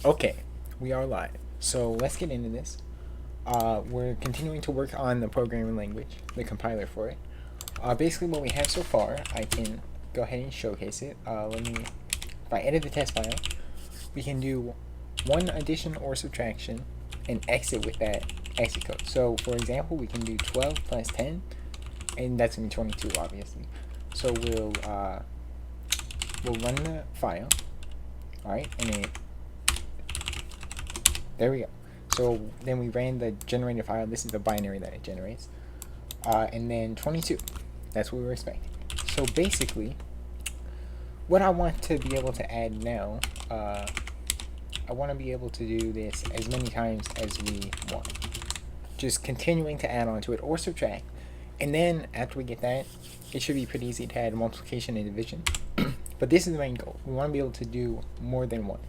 Okay, we are live. So let's get into this. We're continuing to work on the programming language, the compiler for it. Basically, what we have so far, I can go ahead and showcase it. If I edit the test file, we can do one addition or subtraction and exit with that exit code. So, for example, we can do 12 plus 10, and that's going to be 22, obviously. So we'll run the file, all right, and there we go. So then we ran the generated file. This is the binary that it generates. And then 22. That's what we were expecting. So basically, what I want to be able to add now, I want to be able to do this as many times as we want. Just continuing to add on to it or subtract. And then after we get that, it should be pretty easy to add multiplication and division. But this is the main goal. We want to be able to do more than one.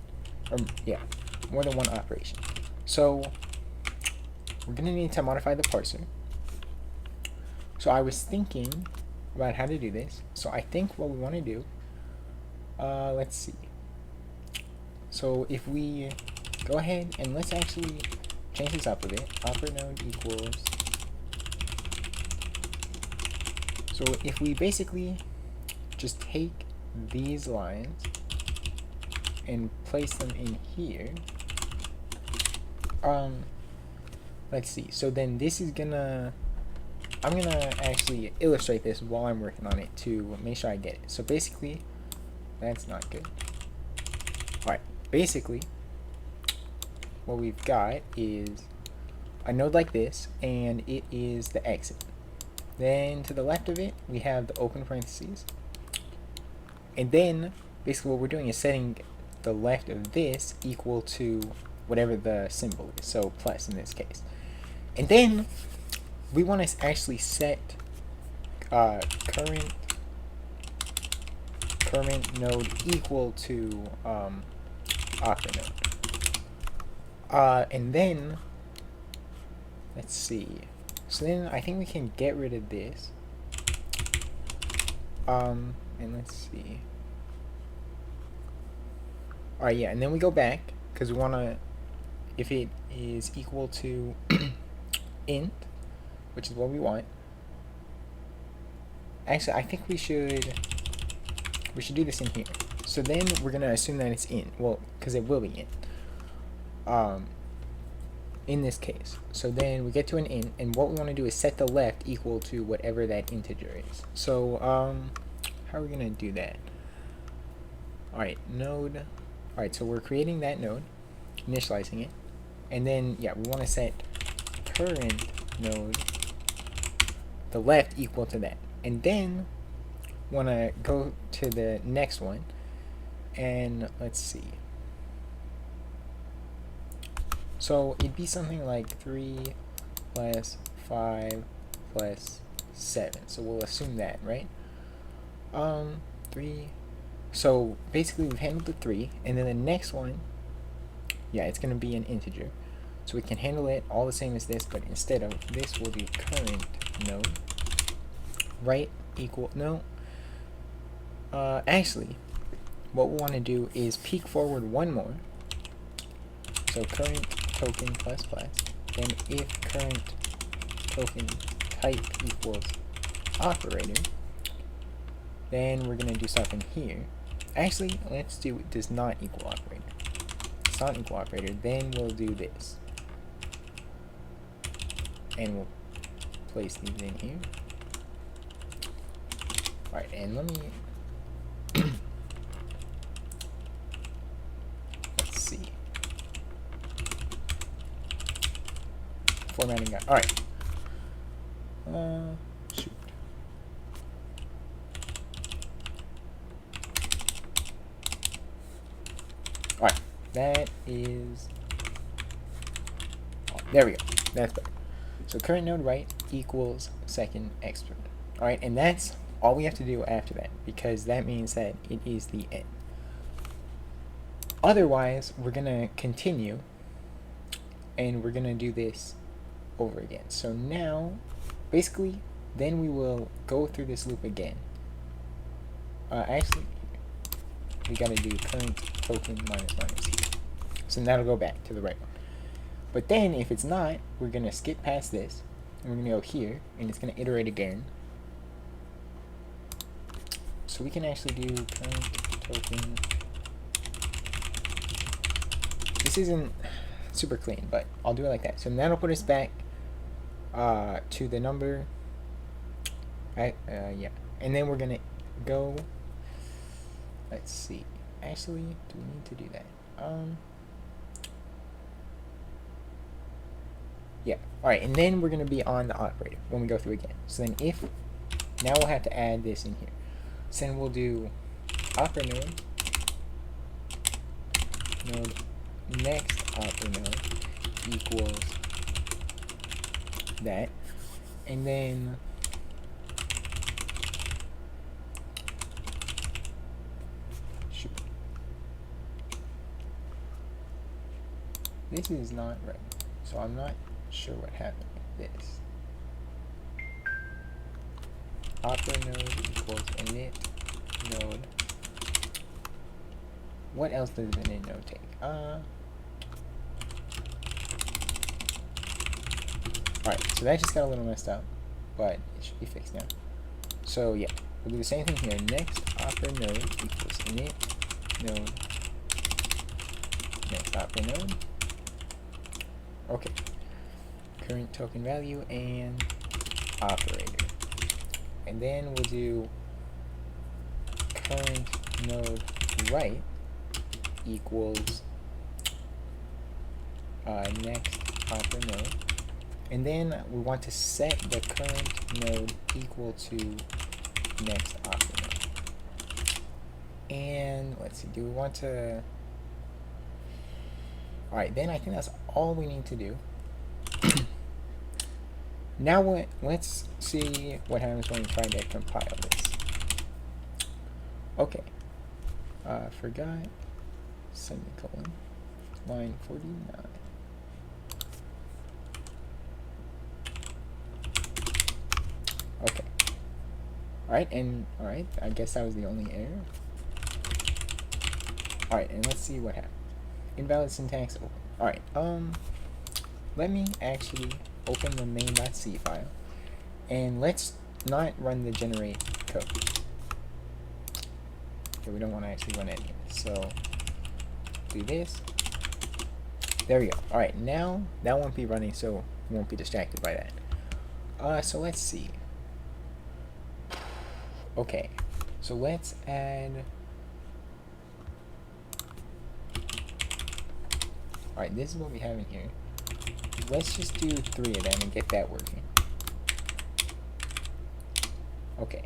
More than one operation. So we're going to need to modify the parser. So I was thinking about how to do this. So I think what we want to do, let's see. So if we go ahead and let's actually change this up a bit. Opera node equals. So if we basically just take these lines and place them in here, let's see. So then this is gonna, I'm gonna actually illustrate this while I'm working on it to make sure I get it. So basically, that's not good. Alright, basically, what we've got is a node like this, and it is the exit. Then to the left of it, we have the open parentheses. And then, basically what we're doing is setting the left of this equal to whatever the symbol is, so plus in this case. And then we want to actually set current node equal to opera node. And then let's see. So then I think we can get rid of this. And let's see. Alright, yeah, and then we go back because we want to, if it is equal to int, which is what we want. Actually, I think we should do this in here. So then we're gonna assume that it's int. Well, because it will be int. In this case. So then we get to an int, and what we want to do is set the left equal to whatever that integer is. So how are we gonna do that? Alright, node. Alright, so we're creating that node, initializing it, and then yeah, we want to set current node the left equal to that, and then want to go to the next one, and let's see. So it'd be something like 3 plus 5 plus 7. So we'll assume that, right? 3. So basically we've handled the 3, and then the next one, yeah, it's going to be an integer. So we can handle it all the same as this, but instead of this will be current node. Right equal, no. Actually, what we want to do is peek forward one more. So current token plus plus. Then if current token type equals operator, then we're going to do something here. Actually, let's do it does not equal operator. It's not equal operator. Then we'll do this. And we'll place these in here. Alright, and let me let's see. Formatting guide. Alright. Shoot. Alright. That is. Oh, there we go. That's better. So current node right equals second extra. Alright, and that's all we have to do after that, because that means that it is the end. Otherwise, we're going to continue, and we're going to do this over again. So now, basically, then we will go through this loop again. Actually, we got to do current token minus minus. So that'll go back to the right one. But then if it's not, we're going to skip past this. And we're going to go here. And it's going to iterate again. So we can actually do current token. This isn't super clean, but I'll do it like that. So that'll put us back to the number. Yeah. And then we're going to go. Let's see. Actually, do we need to do that? Yeah. Alright, and then we're going to be on the operator when we go through again. So then if, now we'll have to add this in here. So then we'll do opera node next opera node equals that. And then this is not right, so I'm not sure what happened with this. Opera node equals init node. What else does init node take? Alright, so that just got a little messed up, but it should be fixed now. So yeah, we'll do the same thing here. Next opera node equals init node next opera node. Okay, current token value and operator, and then we'll do current node right equals next opera node, and then we want to set the current node equal to next opera node. And let's see, do we want to? Alright, then I think that's all we need to do. Now let's see what happens when we try to compile this. Okay. Forgot semicolon. Line 49. Okay. Alright, I guess that was the only error. Alright, and let's see what happens. Invalid syntax open. Alright, let me actually open the main.c file, and let's not run the generate code. Okay, we don't want to actually run any of it, so do this. There we go. Alright, now that won't be running, so we won't be distracted by that. So let's see. Okay, so let's add. Alright, this is what we have in here. Let's just do 3 of them and get that working. Okay.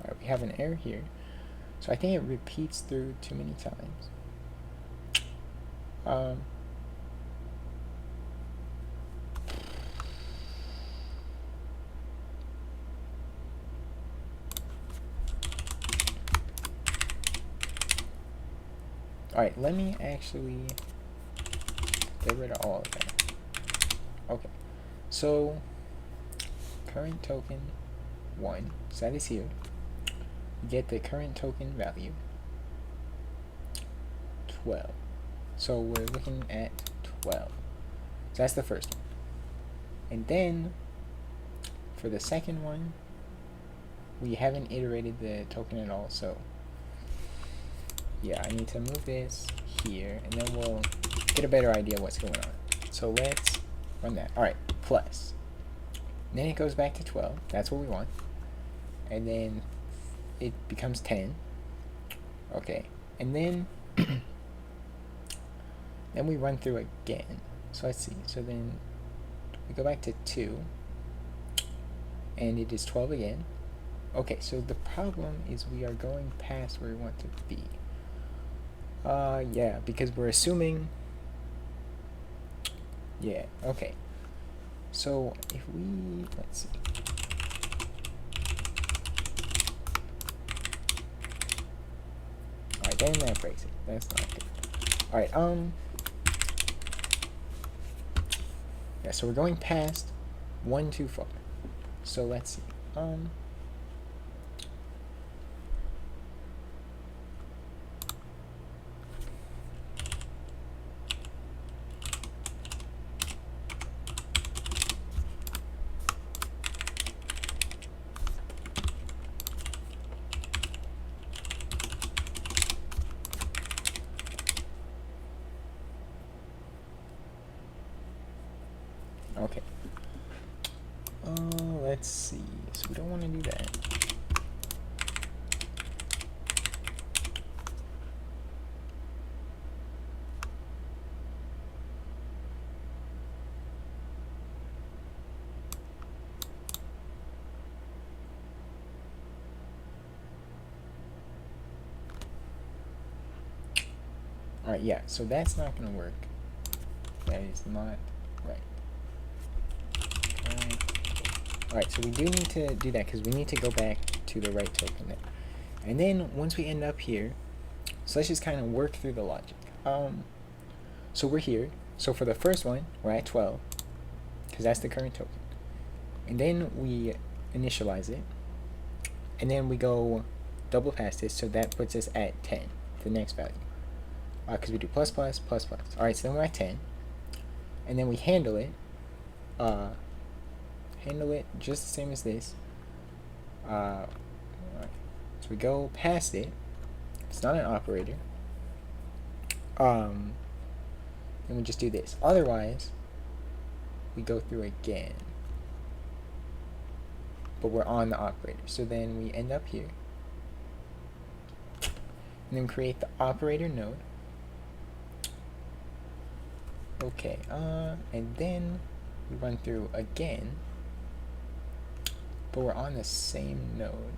Alright, we have an error here. So I think it repeats through too many times. Alright, let me actually get rid of all of that. Okay, so current token 1, so that is here. Get the current token value 12. So we're looking at 12. So that's the first one. And then for the second one, we haven't iterated the token at all, so yeah, I need to move this here, and then we'll get a better idea what's going on. So let's run that. Alright, plus. And then it goes back to 12. That's what we want. And then it becomes 10. Okay. And then then we run through again. So let's see. So then we go back to 2. And it is 12 again. Okay, so the problem is we are going past where we want to be. Yeah, because we're assuming. Yeah, okay. So if we, let's see. Alright, then that breaks it. That's not good. Alright, yeah, so we're going past 1 too far. So let's see. Okay. Let's see. So we don't want to do that. Alright, yeah, so that's not going to work. That is not right. Alright, so we do need to do that because we need to go back to the right token there. And then once we end up here, so let's just kind of work through the logic. So we're here. So for the first one, we're at 12 because that's the current token. And then we initialize it. And then we go double past this, so that puts us at 10, the next value. Because we do plus plus plus plus. Alright, so then we're at 10. And then we handle it. Handle it just the same as this. Right. So we go past it. It's not an operator. Then we just do this. Otherwise, we go through again. But we're on the operator. So then we end up here. And then create the operator node. Okay, and then we run through again. But we're on the same node.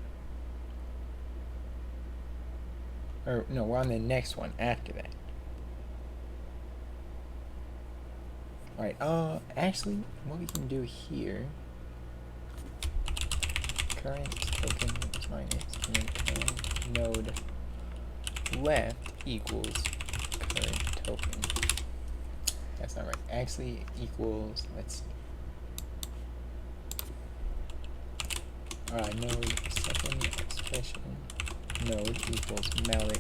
Or, no, we're on the next one after that. Alright, actually, what we can do here, current token minus current node left equals current token. That's not right. Actually equals, let's see. Node second expression node equals malloc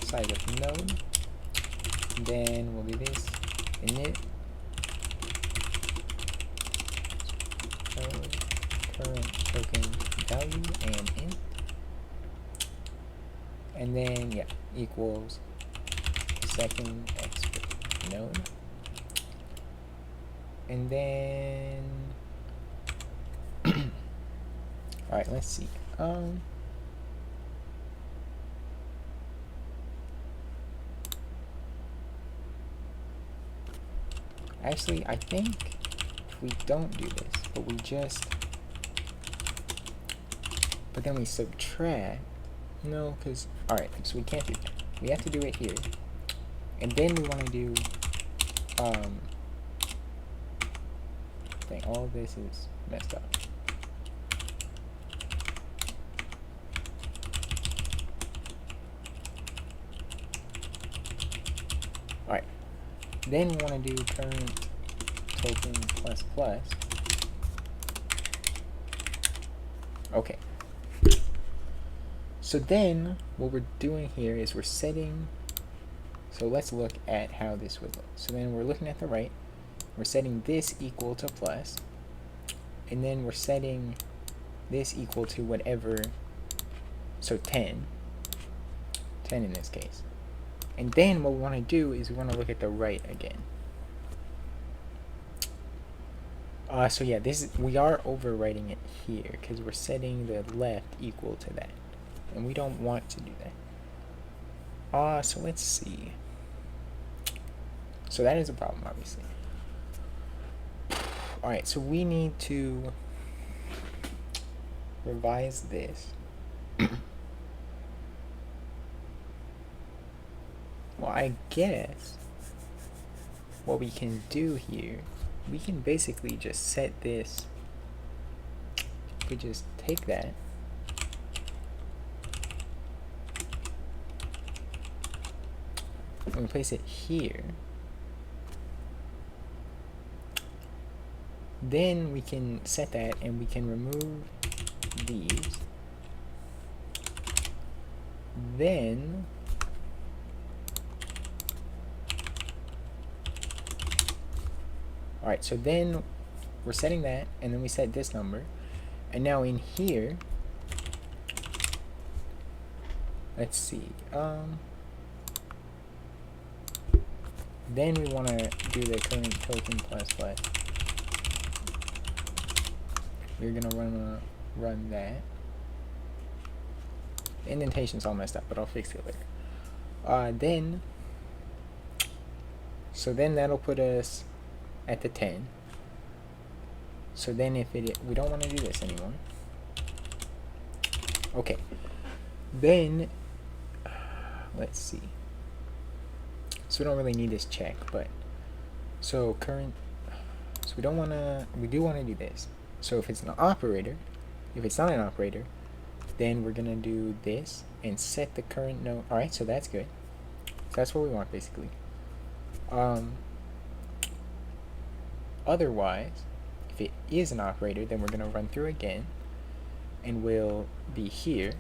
size of node. And then we'll do this init current token value and int. And then yeah, equals second expression node. And then alright, let's see. Actually, I think if we don't do this, but we just, but then we subtract, no, because, alright, so we can't do that. We have to do it here. And then we want to do, dang, all of this is messed up. Alright. Then we want to do current token plus plus. Okay. So then what we're doing here is we're setting, so let's look at how this would look. So then we're looking at the right, we're setting this equal to plus, and then we're setting this equal to whatever, so 10 in this case. And then what we want to do is we want to look at the right again. So yeah, this is, we are overwriting it here because we're setting the left equal to that, and we don't want to do that. So let's see. So that is a problem, obviously. Alright, so we need to revise this. Well, I guess what we can do here, we can basically just set this, we just take that, and we place it here. then we can set that and we can remove these. Then alright, so then we're setting that, and then we set this number, and now in here, let's see, then we want to do the current token plus plus. We're gonna run that. The indentation's all messed up, but I'll fix it later. So then that'll put us at the 10. So then if we don't want to do this anymore. Okay. Then, let's see. So we don't really need this check, but, so we don't want to, we do want to do this. So if it's an operator, if it's not an operator, then we're going to do this and set the current node. Alright, so that's good. So that's what we want, basically. Otherwise, if it is an operator, then we're going to run through again, and we'll be here.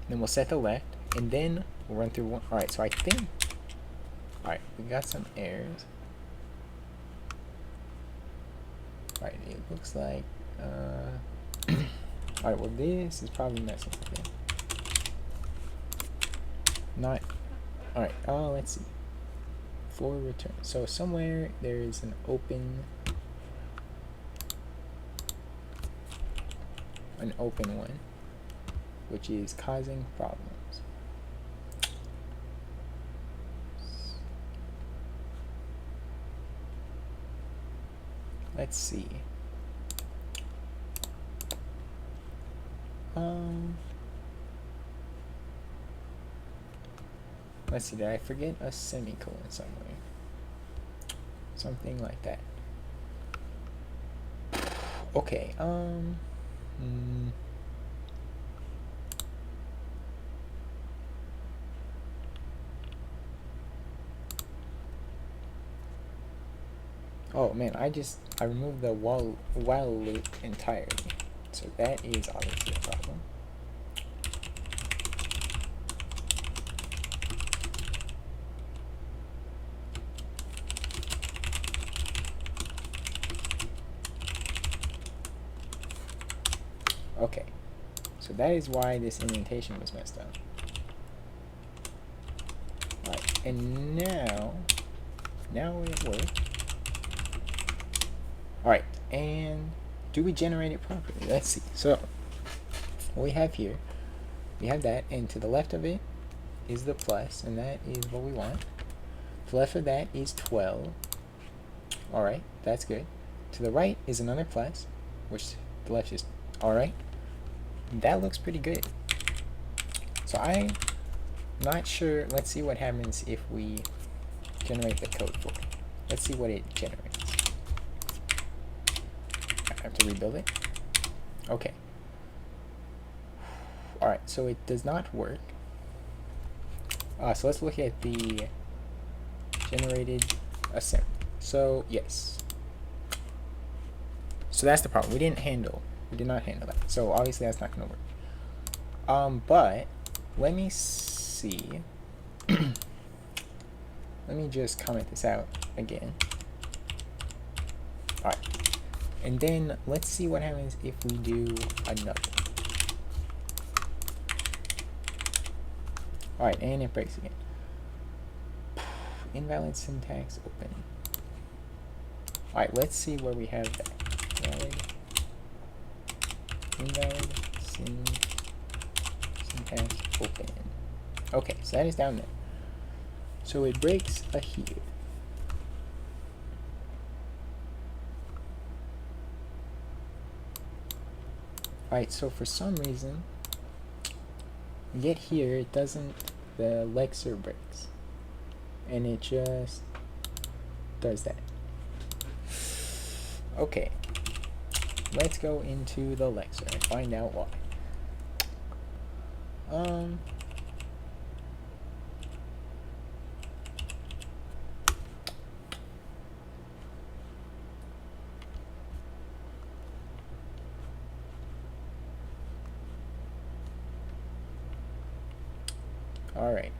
Then we'll set the left, and then we'll run through one. Alright, so I think, alright, we got some errors. Alright, it looks like, alright, well this is probably messing with it. Not, alright, let's see. For return. So somewhere there is an open one, which is causing problems. Let's see. Let's see, did I forget a semicolon somewhere? Something like that. Okay, oh man, I removed the while loop entirely. So that is obviously a problem. Okay, so that is why this indentation was messed up. Alright, and now it works. Alright, and do we generate it properly? Let's see. So, what we have here, we have that, and to the left of it is the plus, and that is what we want. To the left of that is 12. Alright, that's good. To the right is another plus, which the left is alright. That looks pretty good. So I'm not sure. Let's see what happens if we generate the code for it. Let's see what it generates. I have to rebuild it. Okay. Alright, so it does not work. So let's look at the generated assembly. So, yes. So that's the problem. We did not handle that. So obviously that's not going to work. But let me see. Let me just comment this out again. Alright. And then let's see what happens if we do another. Alright, and it breaks again. Invalid syntax open. Alright, let's see where we have that. Invalid syntax open. Okay, so that is down there. So it breaks here. Alright, so for some reason, we get here, it doesn't, the Lexer breaks. And it just does that. Okay. Let's go into the Lexer and find out why. Alright,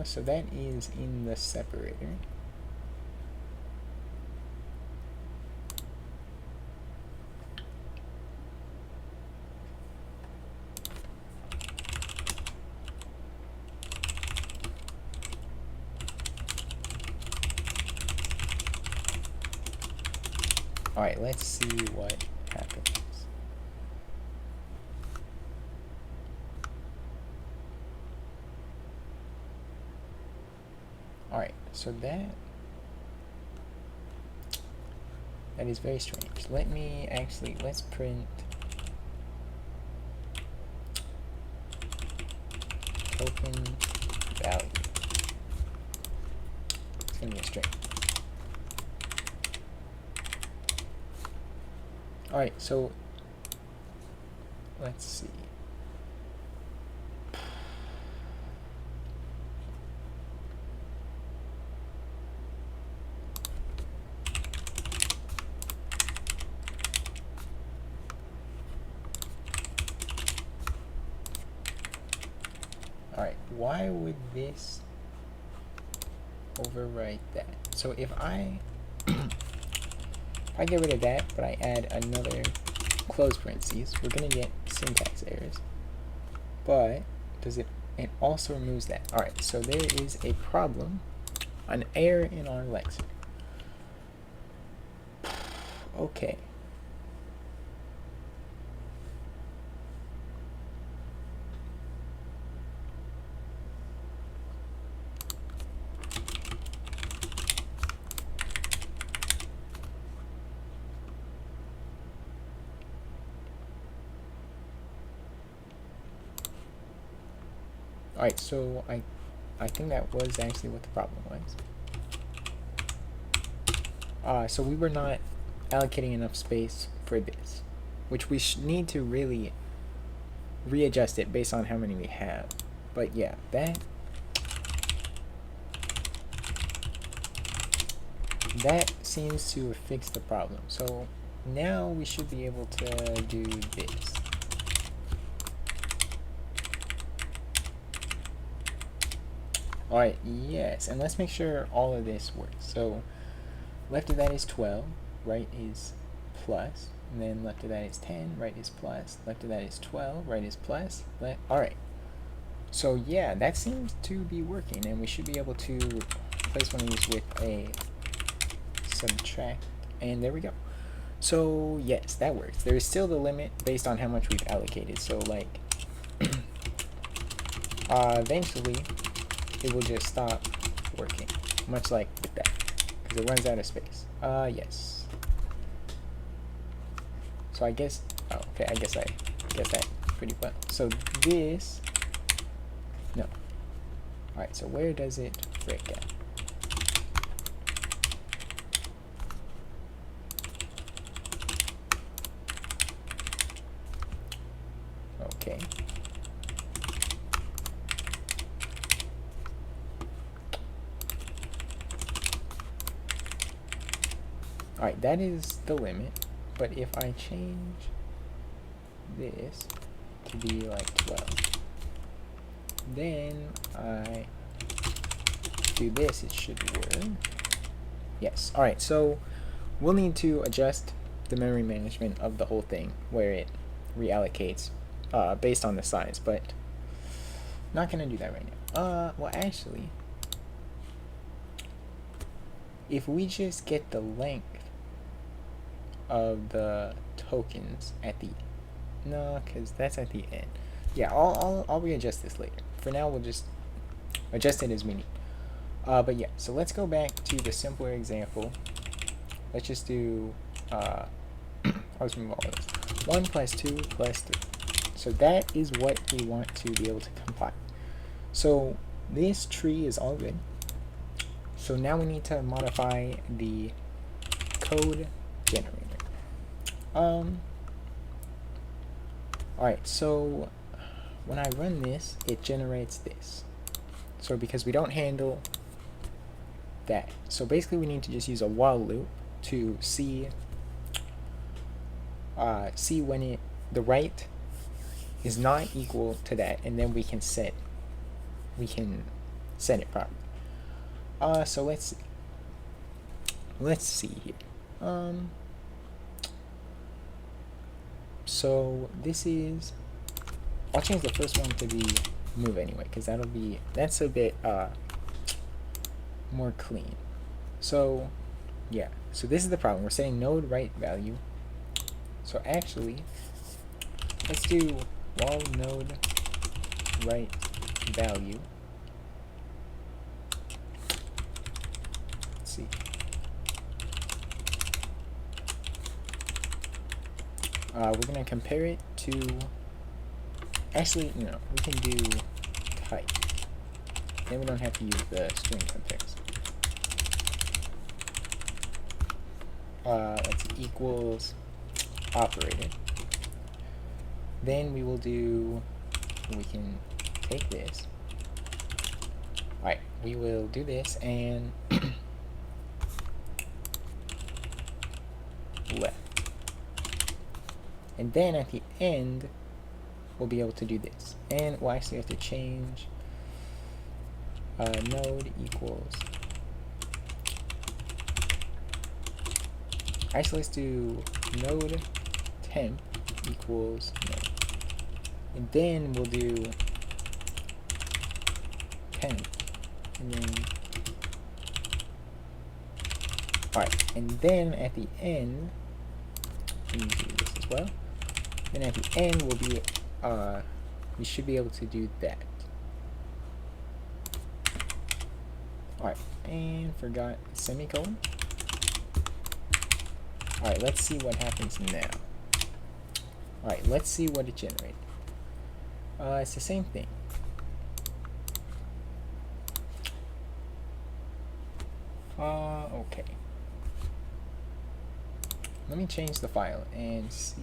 so that is in the separator. Alright, let's see what happens. Alright, so that is very strange. Let's print token value. It's gonna be a string. Alright, so let's see. Alright, why would this overwrite that? So if I get rid of that, but I add another close parentheses, we're gonna get syntax errors. But it also removes that. Alright, so there is a problem, an error in our lexicon. Okay. Alright, so I think that was actually what the problem was. So we were not allocating enough space for this, which we need to really readjust it based on how many we have. But yeah, that seems to have fixed the problem. So now we should be able to do this. Alright, yes, and let's make sure all of this works. So left of that is 12, right is plus, and then left of that is 10, right is plus, left of that is 12, right is plus. Alright, so yeah, that seems to be working, and we should be able to replace one of these with a subtract, and there we go. So yes, that works. There is still the limit based on how much we've allocated, so like eventually it will just stop working, much like with that, because it runs out of space. Yes. So I guess, oh, okay, I guess I get that pretty well. So this, no. Alright, so where does it break out? Okay. Alright, that is the limit, but if I change this to be like 12, then I do this, it should work. Yes, alright, so we'll need to adjust the memory management of the whole thing, where it reallocates based on the size, but not gonna do that right now. Well, actually, if we just get the length of the tokens at the because that's at the end. Yeah, I'll readjust this later. For now, we'll just adjust it as we need. But yeah, so let's go back to the simpler example. Let's just do I'll just remove all of this. 1 plus 2 plus 3. So that is what we want to be able to compile. So this tree is all good. So now we need to modify the code generator. Alright, so when I run this, it generates this. So because we don't handle that. So basically we need to just use a while loop to see when the right is not equal to that, and then we can set we can set it properly. So let's see here. So this is, I'll change the first one to be move anyway, because that's a bit more clean. So yeah, so this is the problem. We're setting node right value. So actually, let's do wall node right value. Let's see. We're gonna compare it to, actually, no, we can do type. Then we don't have to use the string comparison. Let's see, equals operator. Then we will do, we can take this. Alright, we will do this and left. And then at the end, we'll be able to do this. And we'll actually have to change node equals. Actually, let's do node temp equals node. And then we'll do temp. And then, alright, and then at the end, let me do this as well. Then at the end will be, we should be able to do that. Alright, and forgot semicolon. Alright, let's see what happens now. Alright, let's see what it generated. It's the same thing. Okay. Let me change the file and see.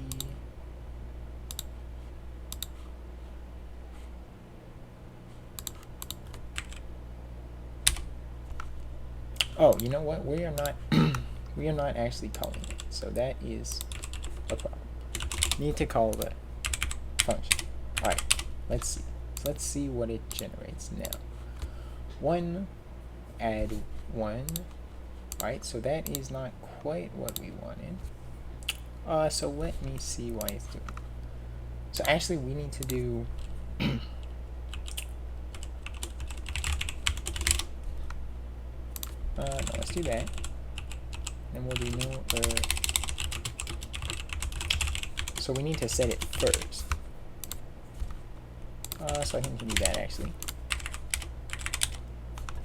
Oh, you know what? We are not we are not actually calling it. So that is a problem. Need to call the function. Alright, let's see. So let's see what it generates now. 1 add 1. Alright, so that is not quite what we wanted. So let me see why it's doing. So actually we need to do no, let's do that. Then we'll do no so we need to set it first. So I think we can do that actually.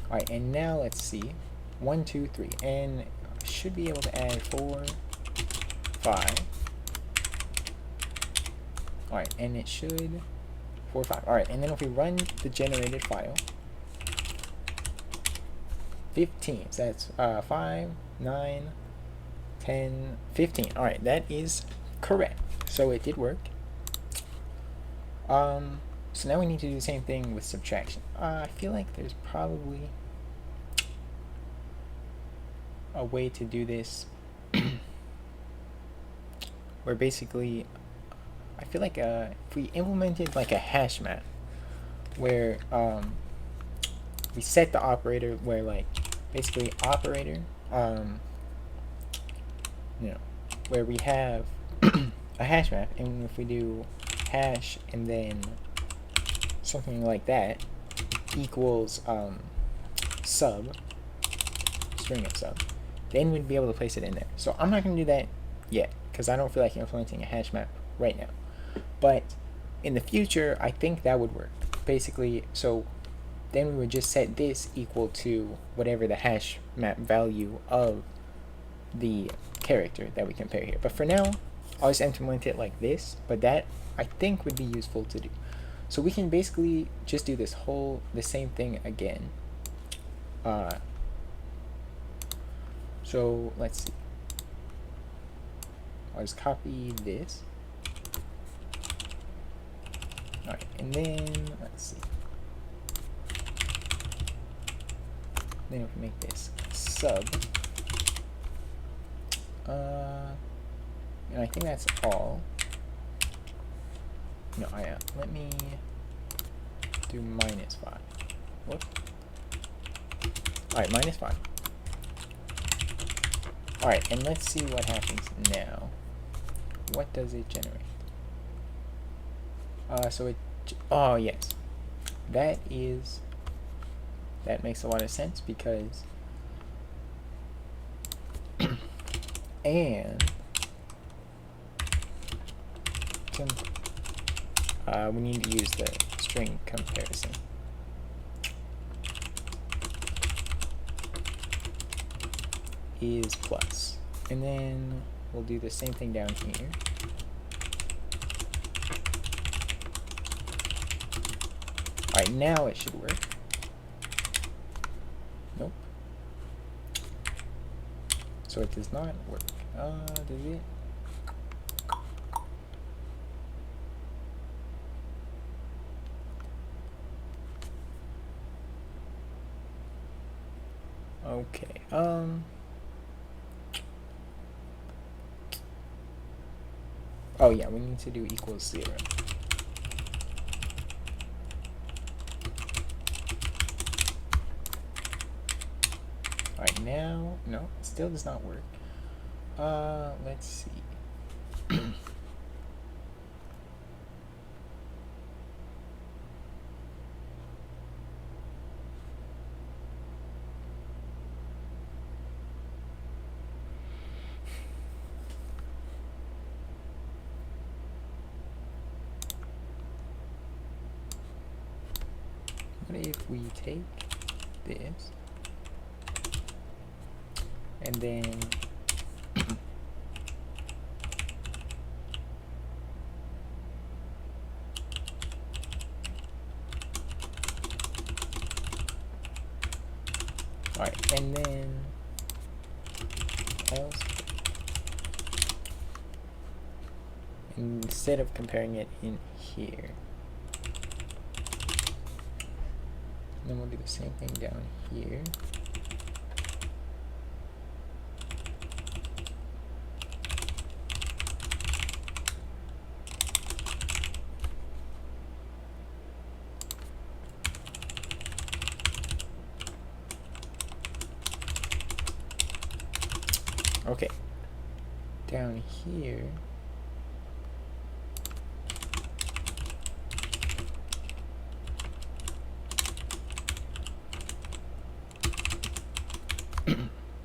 Alright, and now let's see. 1, 2, 3. And I should be able to add 4, 5. Alright, and it should 4, 5. Alright, and then if we run the generated file, 15. So that's 5, 9, 10, 15. Alright, that is correct. So it did work. So now we need to do the same thing with subtraction. I feel like there's probably a way to do this where basically I feel like if we implemented like a hash map where we set the operator where like basically operator you know, where we have a hash map, and if we do hash and then something like that equals sub, string of sub, then we'd be able to place it in there. So I'm not going to do that yet because I don't feel like implementing a hash map right now. But in the future, I think that would work. Basically, so then we would just set this equal to whatever the hash map value of the character that we compare here. But for now, I'll just implement it like this, but that I think would be useful to do. So we can basically just do the same thing again. So let's see. I'll just copy this. Alright, and then let's see. Then if we make this sub, and I think that's all. No, let me do -5. Whoops. Alright, -5. Alright, and let's see what happens now. What does it generate? Oh yes. That makes a lot of sense because and we need to use the string comparison. Is plus. And then we'll do the same thing down here. Alright, now it should work. Nope. So it does not work. Does it? Okay. Oh yeah, we need to do equals 0. Alright, now, no, it still does not work. Let's see. What if we take this and then alright, and then else instead of comparing it in here, then we'll do the same thing down here. Okay, down here,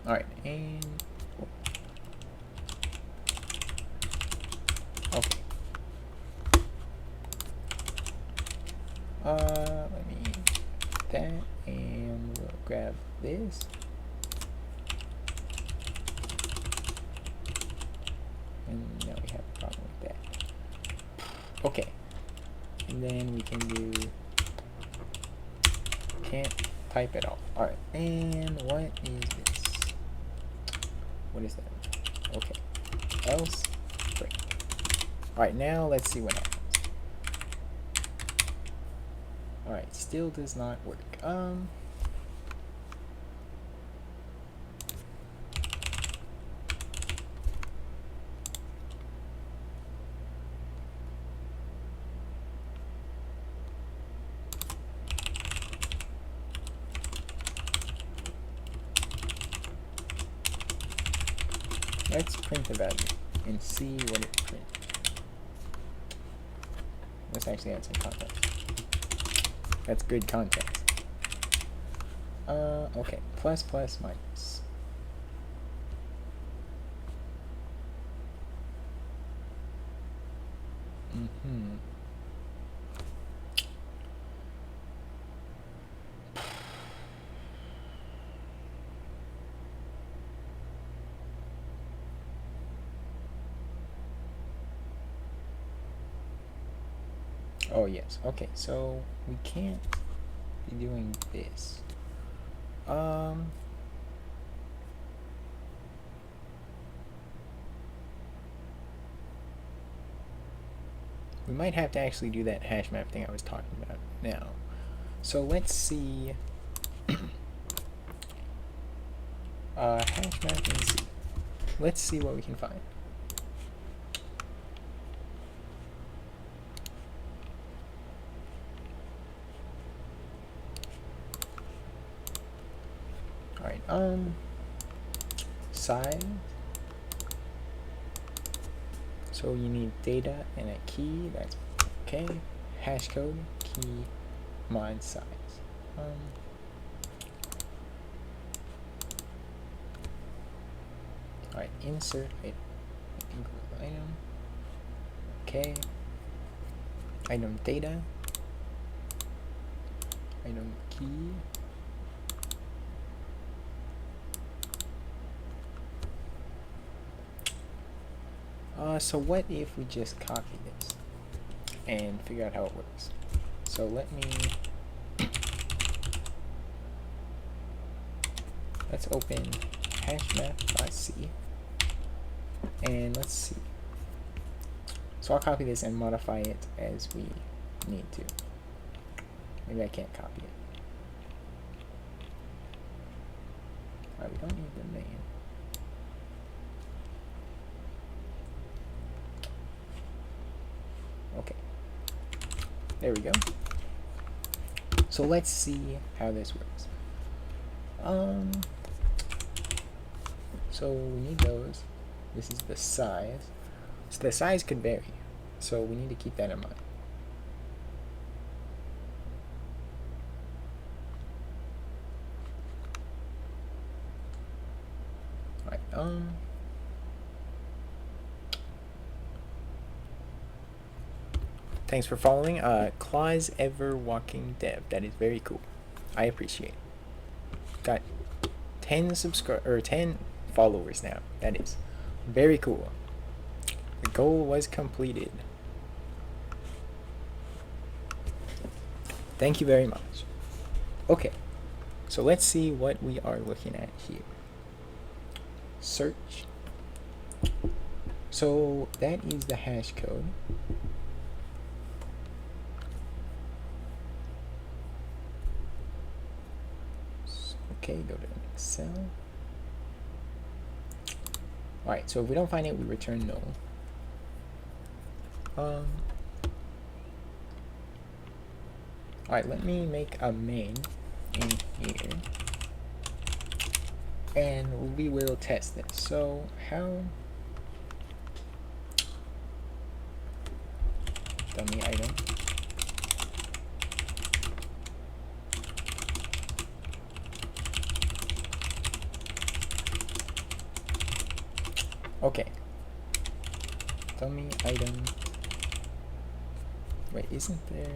all right, and okay, let me that, and we'll grab this. And now we have a problem with that. Okay. And then we can do can't type at all. Alright. And what is this? What is that? Okay. Else break. Alright, now let's see what happens. Alright, still does not work. Let's print the value and see what it prints. Let's actually add some context. That's good context. Okay, plus plus minus. Oh yes, okay, so we can't be doing this. We might have to actually do that hash map thing I was talking about now. So let's see. Hash map and see. Let's see what we can find. Size. So you need data and a key. That's okay. Hash code, key, mod size. Alright, insert item. Okay. Item data. Item key. So what if we just copy this and figure out how it works? So let's open hashmap.c and let's see. So I'll copy this and modify it as we need to. Maybe I can't copy it. Alright, we don't need the name. Okay. There we go. So let's see how this works. So we need those. This is the size. So the size could vary. So we need to keep that in mind. Alright, thanks for following. Claus Ever Walking Dev. That is very cool. I appreciate it. Got 10 followers now. That is very cool. The goal was completed. Thank you very much. Okay, so let's see what we are looking at here. Search. So that is the hash code. Okay, go to Excel. Alright, so if we don't find it, we return no. Alright, let me make a main in here. And we will test this. So how dummy item. Okay. Dummy item. Wait, isn't there?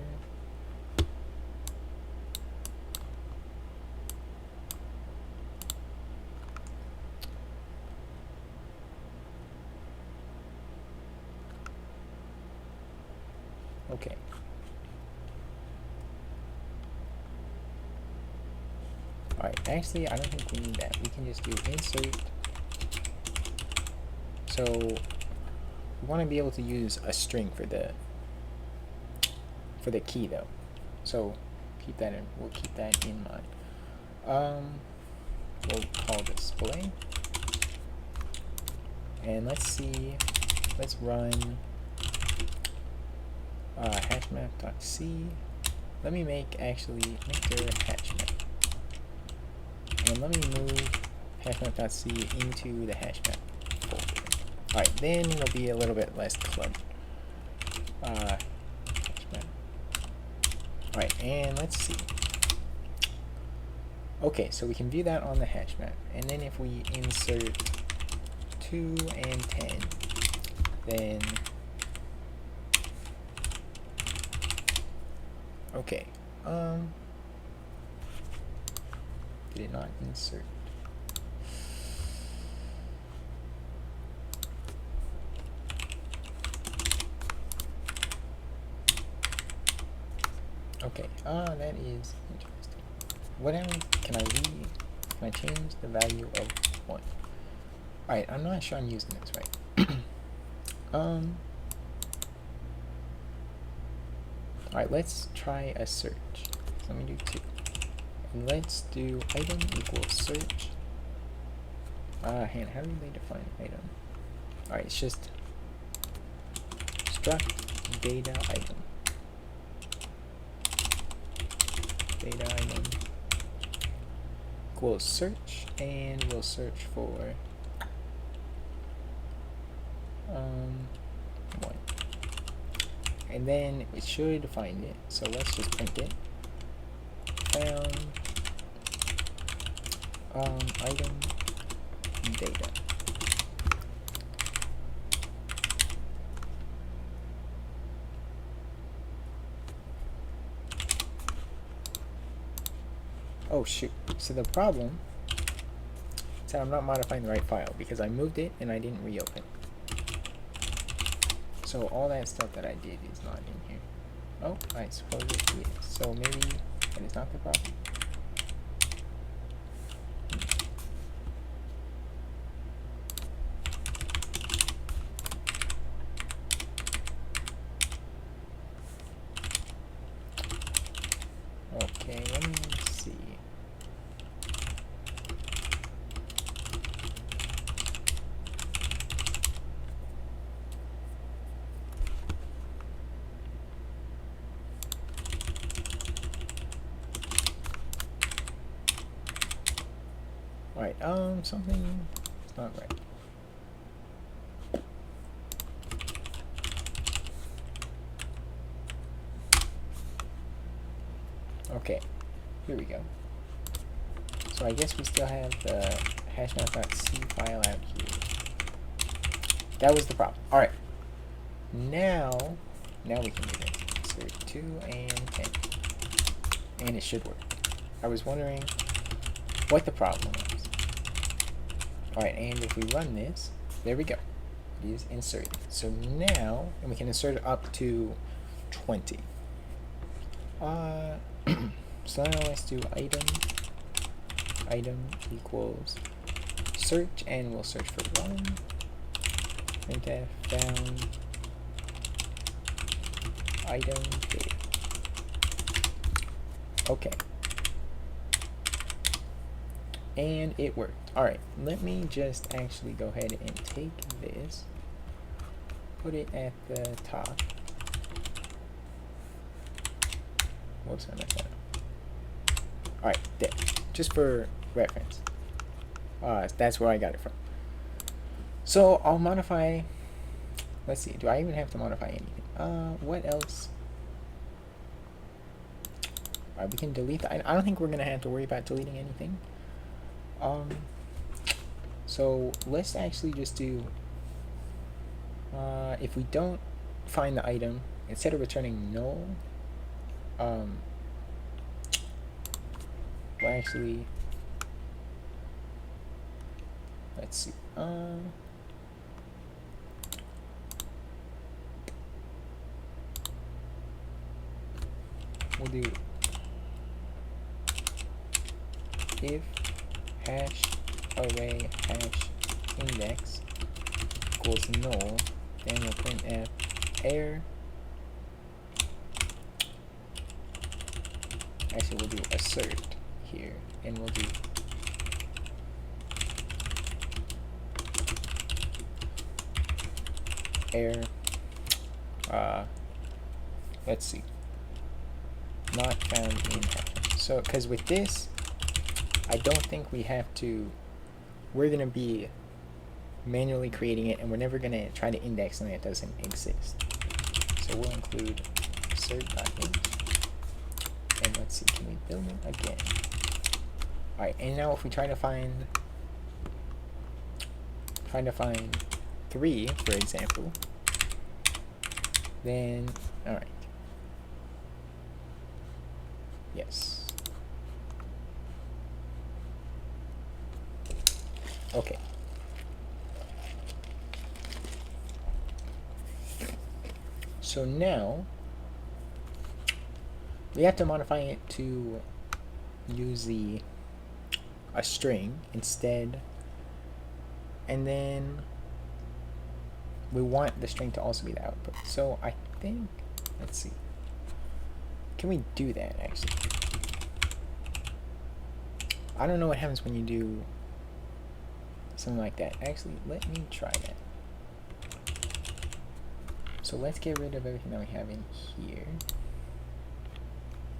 Okay. Alright, actually, I don't think we need that. We can just do insert. So, we want to be able to use a string for the key, though. So, keep that in. We'll keep that in mind. We'll call display. And let's see. Let's run hashmap.c. Let me make their hashmap. And let me move hashmap.c into the hashmap folder. Alright, then it'll be a little bit less cluttered. Alright, and let's see. Okay, so we can view that on the hash map. And then if we insert 2 and 10, then okay. Did it not insert? Okay, that is interesting. Whatever, can I change the value of 1? Alright, I'm not sure I'm using this right. Alright, let's try a search. So let me do 2. And let's do item equals search. How do they define item? Alright, it's just struct data item. Data item. equals search, and we'll search for 1. And then it should find it. So let's just print it. Found item data. Oh shoot. So the problem is that I'm not modifying the right file because I moved it and I didn't reopen. So all that stuff that I did is not in here. Oh, I suppose it is. So maybe that is not the problem. Okay, let me see. Alright, something is not right. Okay, here we go. So I guess we still have the hashmath.c file out here. That was the problem. Alright. Now we can do it. Insert 2 and 10. And it should work. I was wondering what the problem was. Alright, and if we run this, there we go. It is inserted. So now, and we can insert it up to 20. So now let's do item equals search, and we'll search for 1. Printf found item data. Okay. And it worked. Alright, let me just actually go ahead and take this, put it at the top. Whoops, I messed that up. Alright, there. Just for reference. That's where I got it from. So I'll modify. Let's see, do I even have to modify anything? What else? Alright, we can delete that. I don't think we're gonna have to worry about deleting anything. So let's actually just do, if we don't find the item, instead of returning null, we'll actually, let's see, we'll do if hash array hash index equals null, then we'll printf error. Actually, we'll do assert here, and we'll do error. Let's see, not found in hash. So, because with this, I don't think we have to. We're gonna be manually creating it, and we're never gonna try to index something that doesn't exist. So we'll include assert.h. And let's see, can we build it again? Alright, and now if we try to find 3, for example, then, alright. Yes. Okay. So now we have to modify it to use a string instead, and then we want the string to also be the output. So I think, let's see, can we do that actually? I don't know what happens when you do something like that. Actually, let me try that. So let's get rid of everything that we have in here.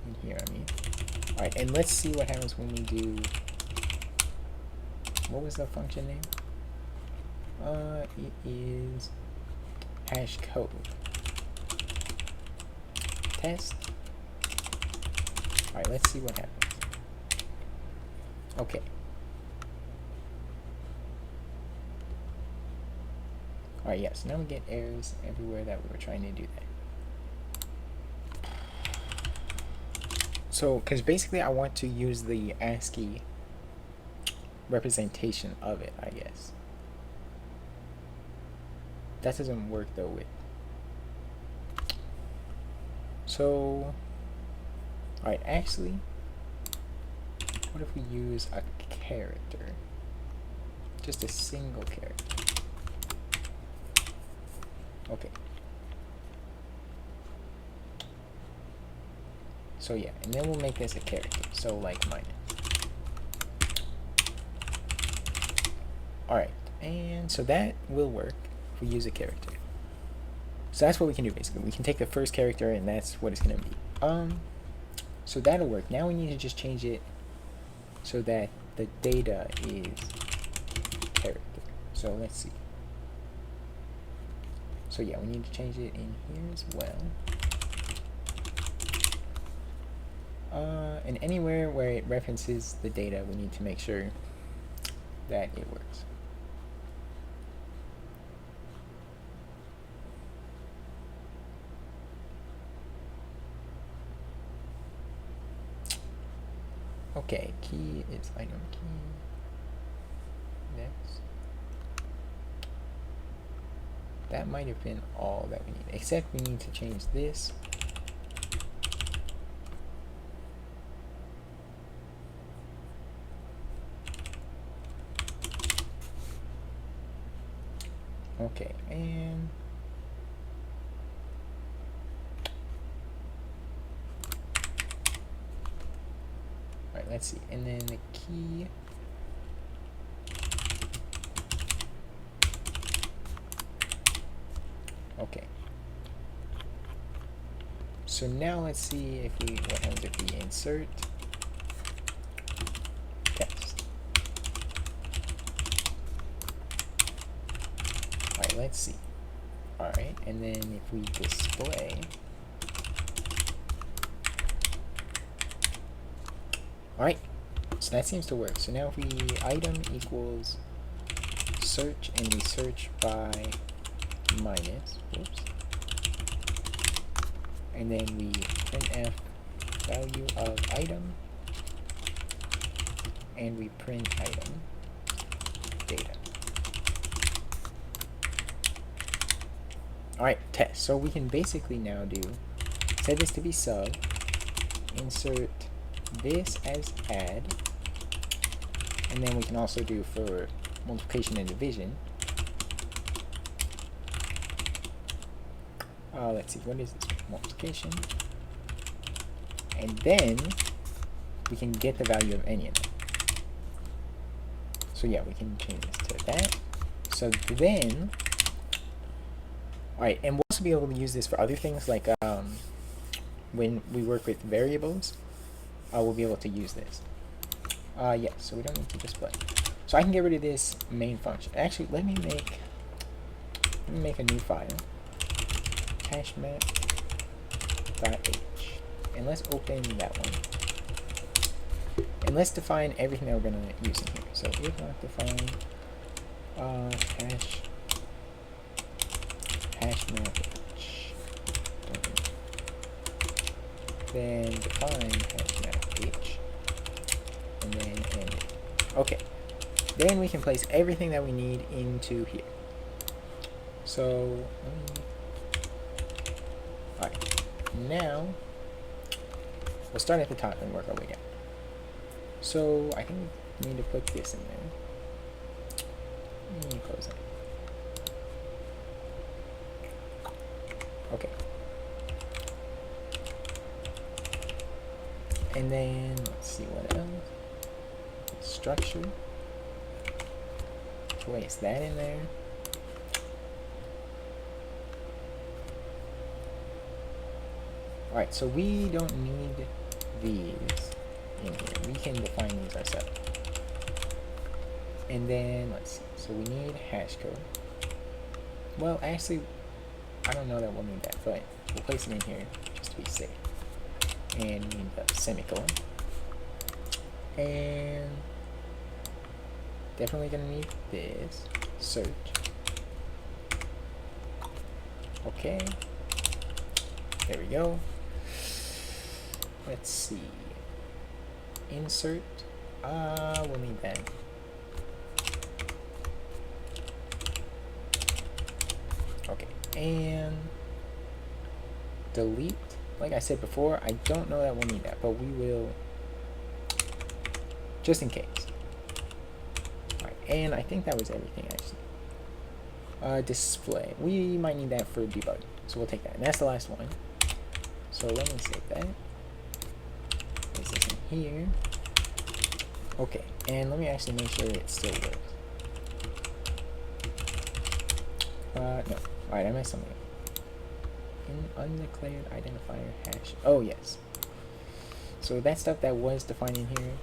In here, I mean. Alright, and let's see what happens when we do what was the function name? It is hash code test. Alright, let's see what happens. Okay. Alright, yes, now we get errors everywhere that we were trying to do that. So, because basically I want to use the ASCII representation of it, I guess. That doesn't work though with. So, alright, actually, what if we use a character? Just a single character. Okay. So yeah, and then we'll make this a character. So like minus. Alright, and so that will work if we use a character. So that's what we can do basically. We can take the first character and that's what it's gonna be. So that'll work. Now we need to just change it so that the data is character. So let's see. So yeah, we need to change it in here as well. And anywhere where it references the data, we need to make sure that it works. Okay, key is item key. Next. That might have been all that we need, except we need to change this. Okay, and alright, let's see. And then the key. Okay. So now let's see if we what happens if we insert text. Alright, let's see. Alright, and then if we display. Alright, so that seems to work. So now if we item equals search and we search by minus, whoops, and then we printf value of item and we print item data. Alright, test. So we can basically now do set this to be sub, insert this as add, and then we can also do for multiplication and division. Let's see, what is this? Multiplication. And then we can get the value of any of them. So yeah, we can change this to that. So then, alright, and we'll also be able to use this for other things like when we work with variables, we'll be able to use this. Yeah, so we don't need to display. So I can get rid of this main function. Actually, let me make a new file. Hashmap.h, and let's open that one, and let's define everything that we're going to use in here. So if not define hashmap.h, then define hashmap.h, and then end it. Okay, then we can place everything that we need into here. So alright, now we'll start at the top and work our way down. So I think we need to put this in there. Let me close that. Okay. And then let's see what else. Structure. Place that in there. Alright, so we don't need these in here. We can define these ourselves. And then let's see. So we need hash code. Well, actually, I don't know that we'll need that, but we'll place it in here just to be safe. And we need the semicolon. And definitely gonna need this. Search. Okay. There we go. Let's see. Insert. We'll need that. Okay. And delete. Like I said before, I don't know that we'll need that, but we will, just in case. Alright, and I think that was everything actually. Display. We might need that for debug, so we'll take that. And that's the last one. So let me save that. Place this in here. Okay, and let me actually make sure it still works. No. Alright, I messed something up. Undeclared identifier hash. Oh, yes. So that stuff that was defined in here,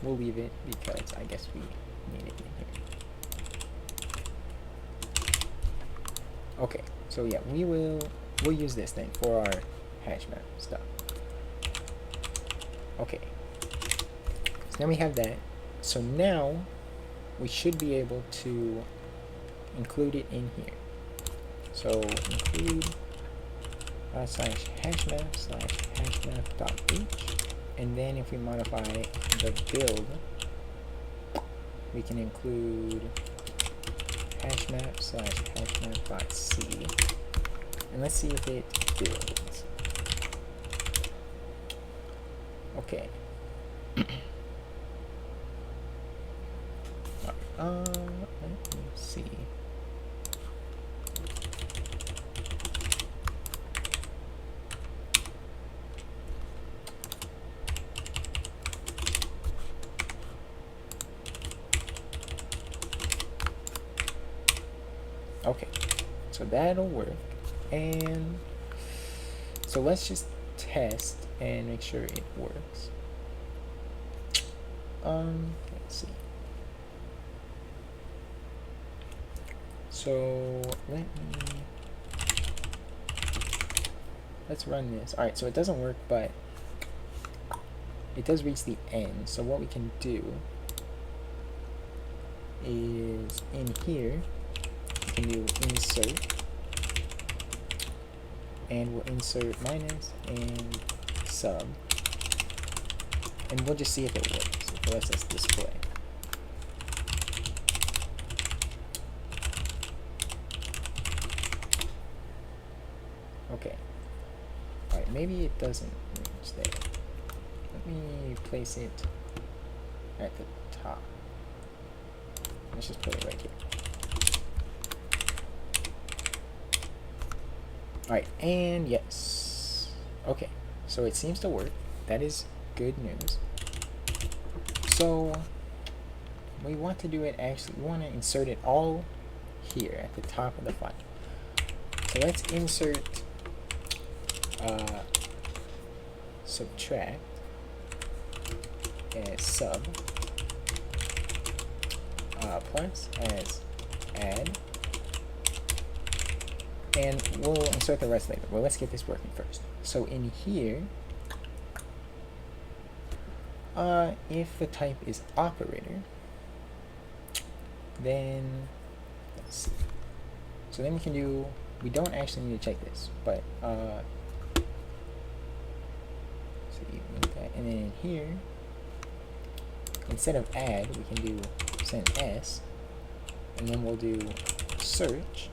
we'll leave it because I guess we need it in here. Okay, so yeah, we'll use this thing for our hash map stuff. Okay. So now we have that. So now we should be able to include it in here. So include slash hashmap slash hashmap.h, and then if we modify the build, we can include hashmap slash hashmap.c, and let's see if it builds. Okay. Let me see. Okay, so that'll work. And so let's just test and make sure it works. Let's see. So let's run this. Alright, so it doesn't work, but it does reach the end. So what we can do is in here, we can do insert, and we'll insert minus and sub, and we'll just see if it works, if it lets us display. Okay. Alright, maybe it doesn't reach there. Let me place it at the top. Let's just put it right here. Alright, and yes. Okay, so it seems to work. That is good news. So we want to do it actually, we want to insert it all here at the top of the file. So let's insert subtract as sub, plus as add, and we'll insert the rest later. Well, let's get this working first. So in here, if the type is operator, then let's see. So then we can do, we don't actually need to check this, but so you need that, and then in here, instead of add, we can do send s, and then we'll do search.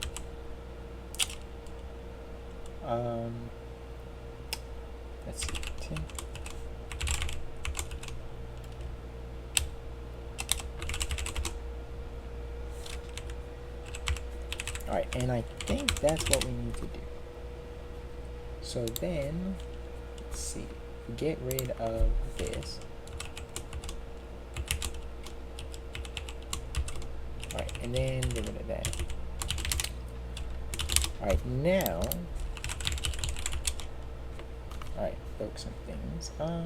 Let's see, 10. Alright, and I think that's what we need to do. So then, let's see, we get rid of this. Alright, and then get rid of that. Alright, now, alright, broke some things. Okay.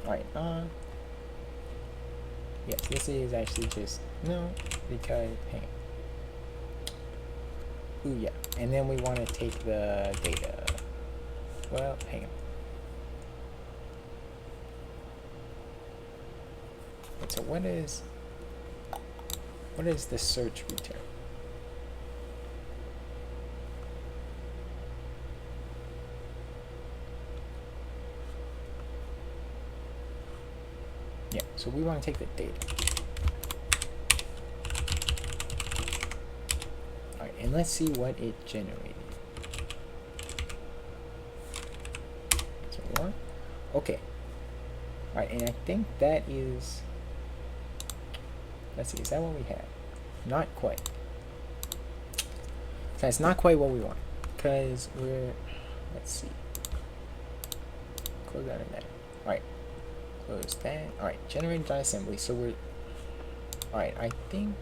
Alright, yes, this is actually just, no, because, hang on. Ooh, yeah, and then we want to take the data. Well, hang on. Okay, so what is the search return? Yeah, so we want to take the data. Alright, and let's see what it generated. So one. Okay. Alright, and I think that is, let's see, is that what we have? Not quite. That's not quite what we want. Because we're, let's see. Close out of that. Alright. Close that. Alright, generated dot assembly. So we're, alright, I think,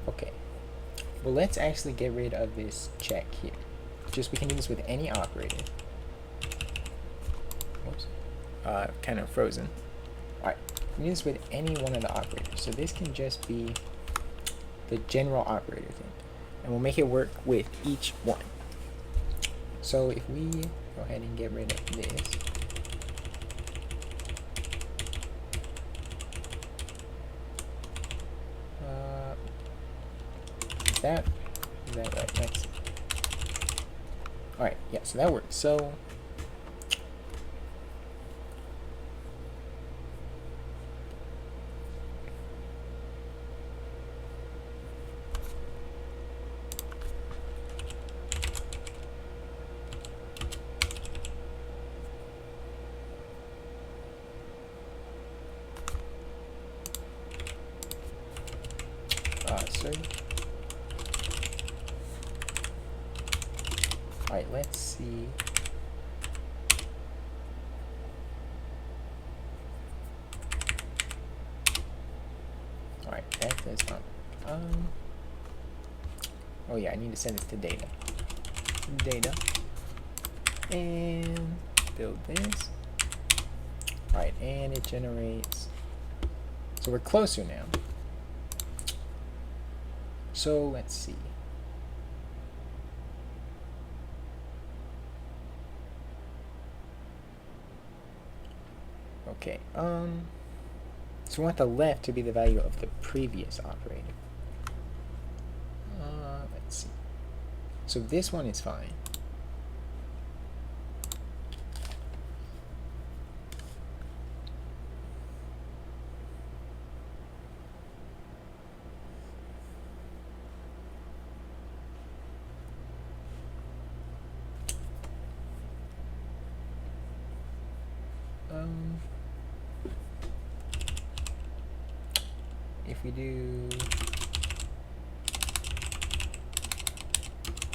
okay. Well, let's actually get rid of this check here. Just, we can do this with any operator. Whoops. Kind of frozen. Alright, we can do this with any one of the operators. So this can just be the general operator thing. And we'll make it work with each one. So if we go ahead and get rid of this. Is that right? Let's see. Alright, yeah, so that works. So search. Alright, let's see. Alright, that does not. Oh yeah, I need to send this to data. Data. And build this. Alright, and it generates. So we're closer now. So let's see. Okay, so we want the left to be the value of the previous operator. Let's see. So this one is fine. If we do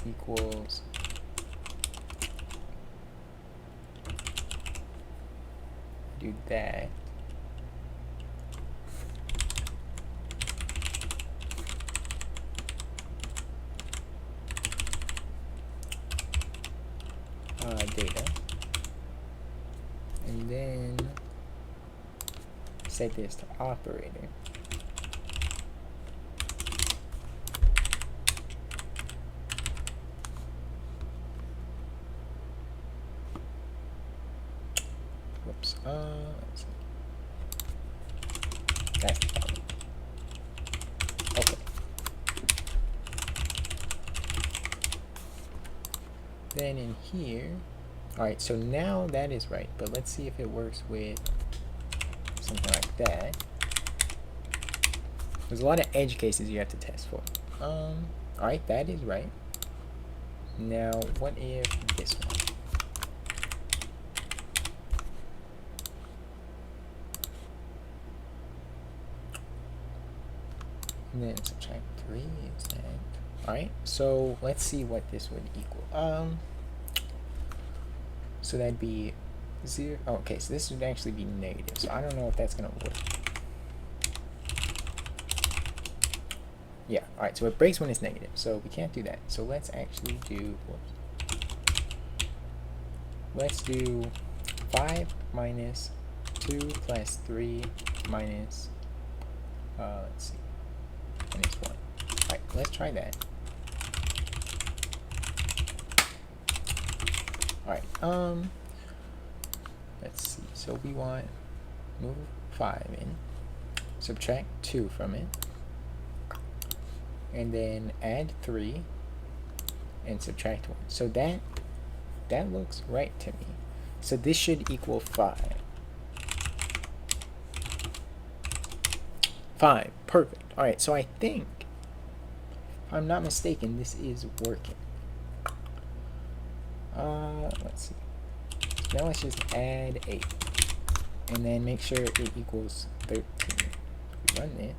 equals do that, data, and then set this to operator. Whoops. Let's see. That's the problem. Okay. Then in here, alright, so now that is right, but let's see if it works with something like that. There's a lot of edge cases you have to test for. Alright, that is right. Now, what if this one? And then subtract 3 is that. Alright, so let's see what this would equal. So that'd be 0. Oh, okay, so this would actually be negative. So I don't know if that's going to work. Yeah, alright, so it breaks when it's negative. So we can't do that. So let's actually do, whoops. Let's do 5 minus 2 plus 3 minus, let's see, minus 1. Alright, let's try that. Alright, let's see. So we want move 5 in, subtract 2 from it, and then add 3 and subtract 1. So that looks right to me. So this should equal 5. 5, perfect. Alright, so I think, if I'm not mistaken, this is working. Let's see. Now let's just add 8. And then make sure it equals 13. We run this.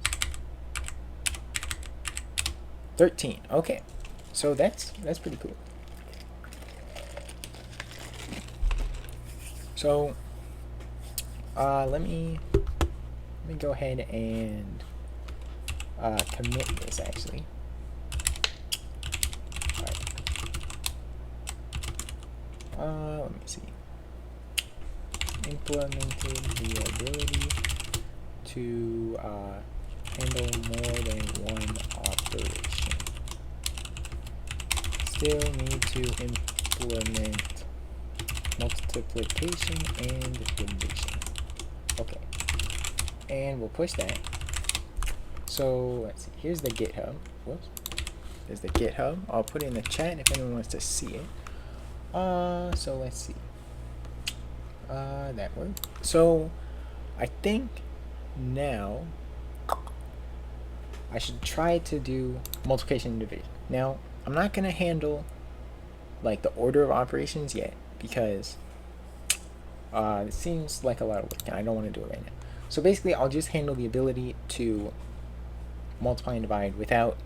13, okay. So that's pretty cool. So let me go ahead and commit this actually. Alright. Let me see. Implemented the ability to handle more than one operation. Still need to implement multiplication and division. Okay. And we'll push that. So let's see. Here's the GitHub. Whoops. There's the GitHub. I'll put it in the chat if anyone wants to see it. So let's see. That worked. So I think now I should try to do multiplication and division. Now I'm not gonna handle like the order of operations yet because it seems like a lot of work and I don't want to do it right now. So basically I'll just handle the ability to multiply and divide without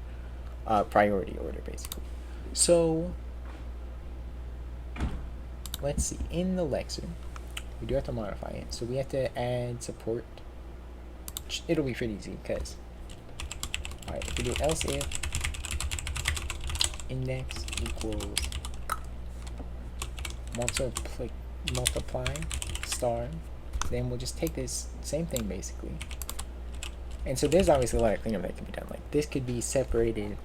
priority order basically. So let's see, in the Lexer we do have to modify it, so we have to add support. It'll be pretty easy because alright, if we do else if index equals multiply star, then we'll just take this same thing basically. And so there's obviously a lot of cleanup that can be done. Like this could be separated,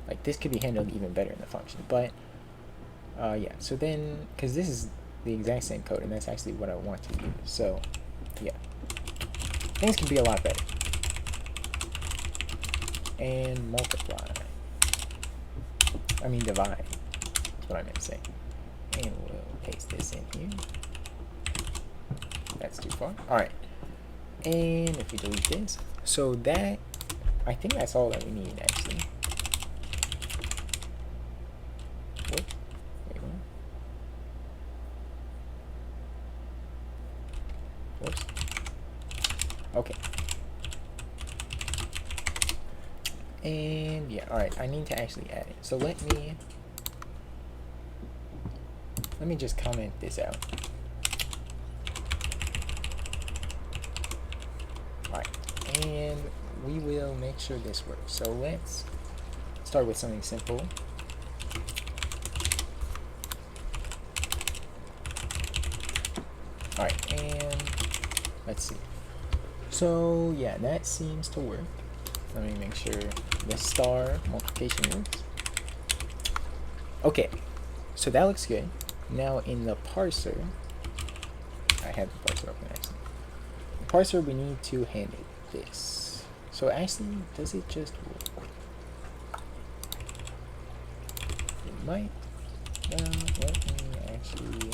like this could be handled even better in the function. But yeah, so then because this is the exact same code and that's actually what I want to use. So yeah, things can be a lot better. And multiply. I mean divide. That's what I meant to say. And we'll paste this in here. That's too far. Alright. And if we delete this. So that, I think that's all that we need actually. Wait, what? Whoops. Okay. And yeah, alright, I need to actually add it. So let me just comment this out. Alright, and we will make sure this works. So let's start with something simple. Alright, and let's see. So yeah, that seems to work. Let me make sure the star multiplication works. Okay, so that looks good. Now in the parser, I have the parser open actually. The parser, we need to handle this. So actually, does it just work? It might. Well, let me actually.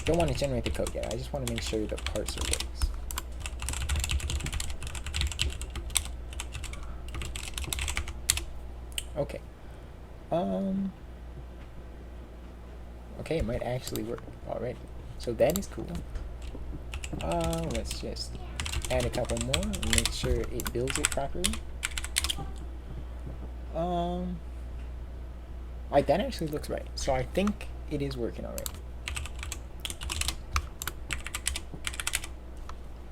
Don't want to generate the code yet. I just want to make sure the parser works. Okay. Okay, it might actually work already. So that is cool. Let's just add a couple more and make sure it builds it properly. Like that actually looks right. So I think it is working already.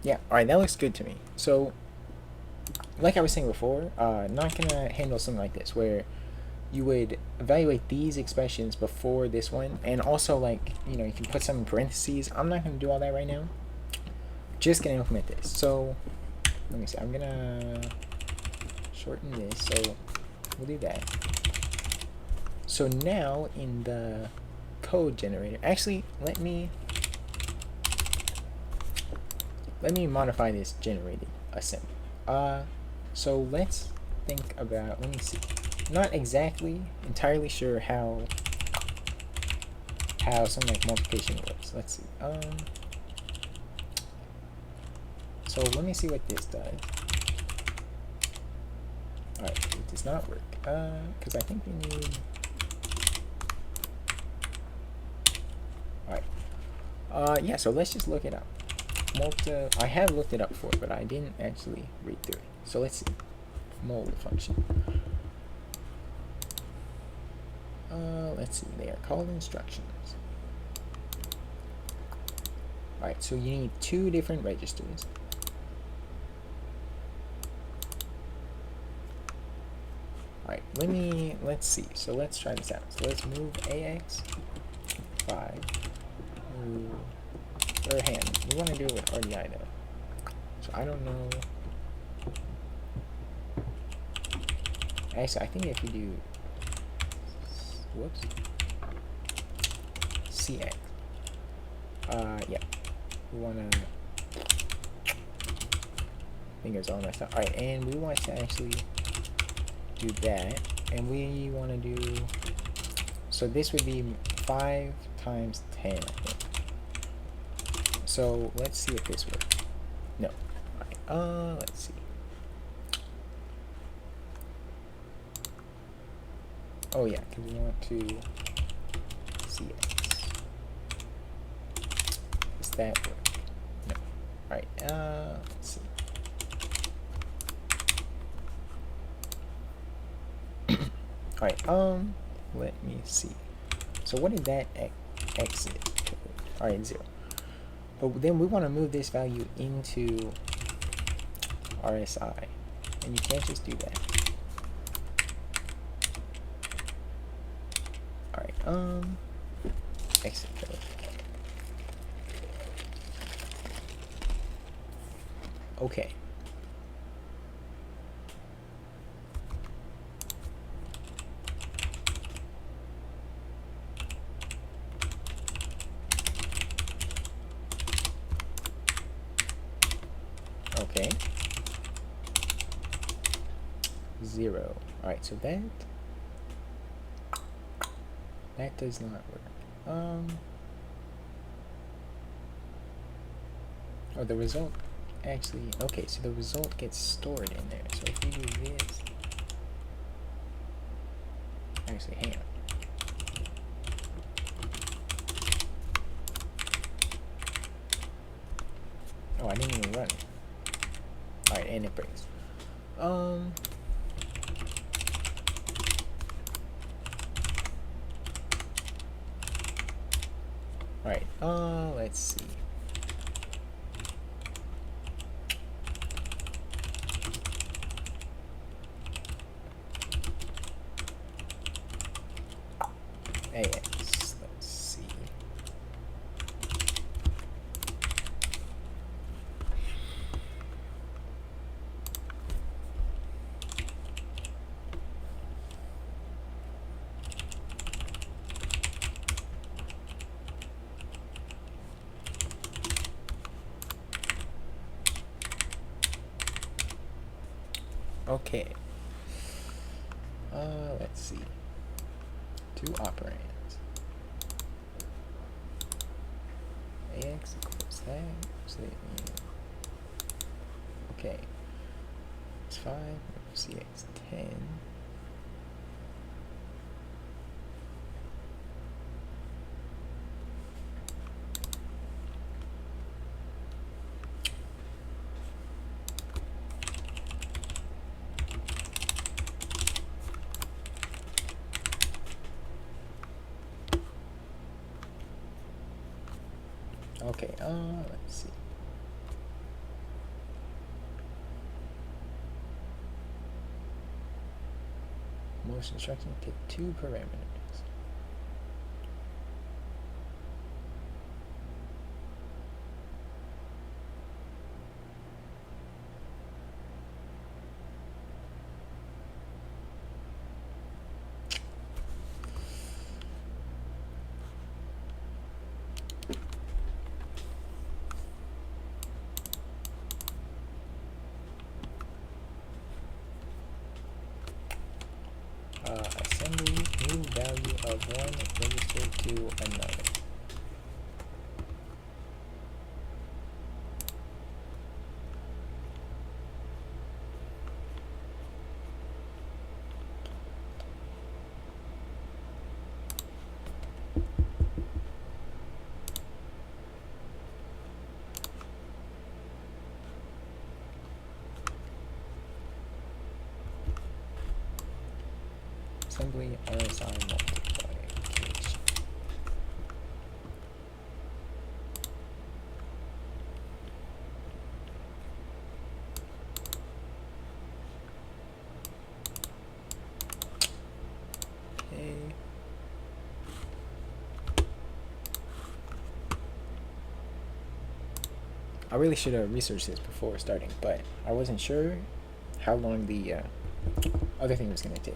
Yeah, alright, that looks good to me. So like I was saying before, not gonna handle something like this where you would evaluate these expressions before this one, and also, like, you know, you can put some in parentheses. I'm not going to do all that right now. Just going to implement this. So let me see. I'm going to shorten this. So we'll do that. So now in the code generator, actually, let me modify this generated assembly. So let's think about, let me see. Not exactly entirely sure how something like multiplication works. Let's see. So let me see what this does. Alright, it does not work. Because I think we need. Alright. Yeah, so let's just look it up. I have looked it up before, but I didn't actually read through it. So let's see. Mul function. Let's see. They are called instructions. Alright, so you need 2 different registers. Alright, let's see. So let's try this out. So let's move AX 5. Or hand. We want to do it with RDI though. So I don't know. Actually, I think if we do, whoops, CX. Yeah. We want to. Fingers all messed up. All right, and we want to actually do that, and we want to do. So this would be 5 times 10, I think. So let's see if this works. No. All right. Let's see. Oh yeah, because we want to CX. Does that work? No. Alright, let's see. Alright, let me see. So what did that exit? Alright, 0. But then we want to move this value into RSI. And you can't just do that. Exit code. Okay. Okay. 0. Alright, so that does not work. Oh, the result actually, okay, so the result gets stored in there. So if we do this, actually, hang on. Oh, I didn't even run it. Alright, and it breaks. Alright, let's see. AX, let's see. Okay. Let's see. 2 operands. AX equals that. So that means, okay. It's 5. CX 10. Okay, let's see. most instructions take 2 parameters. Assembly move value of one register to another. Assembly RSI multiplication. Okay. I really should have researched this before starting, but I wasn't sure how long the other thing was going to take.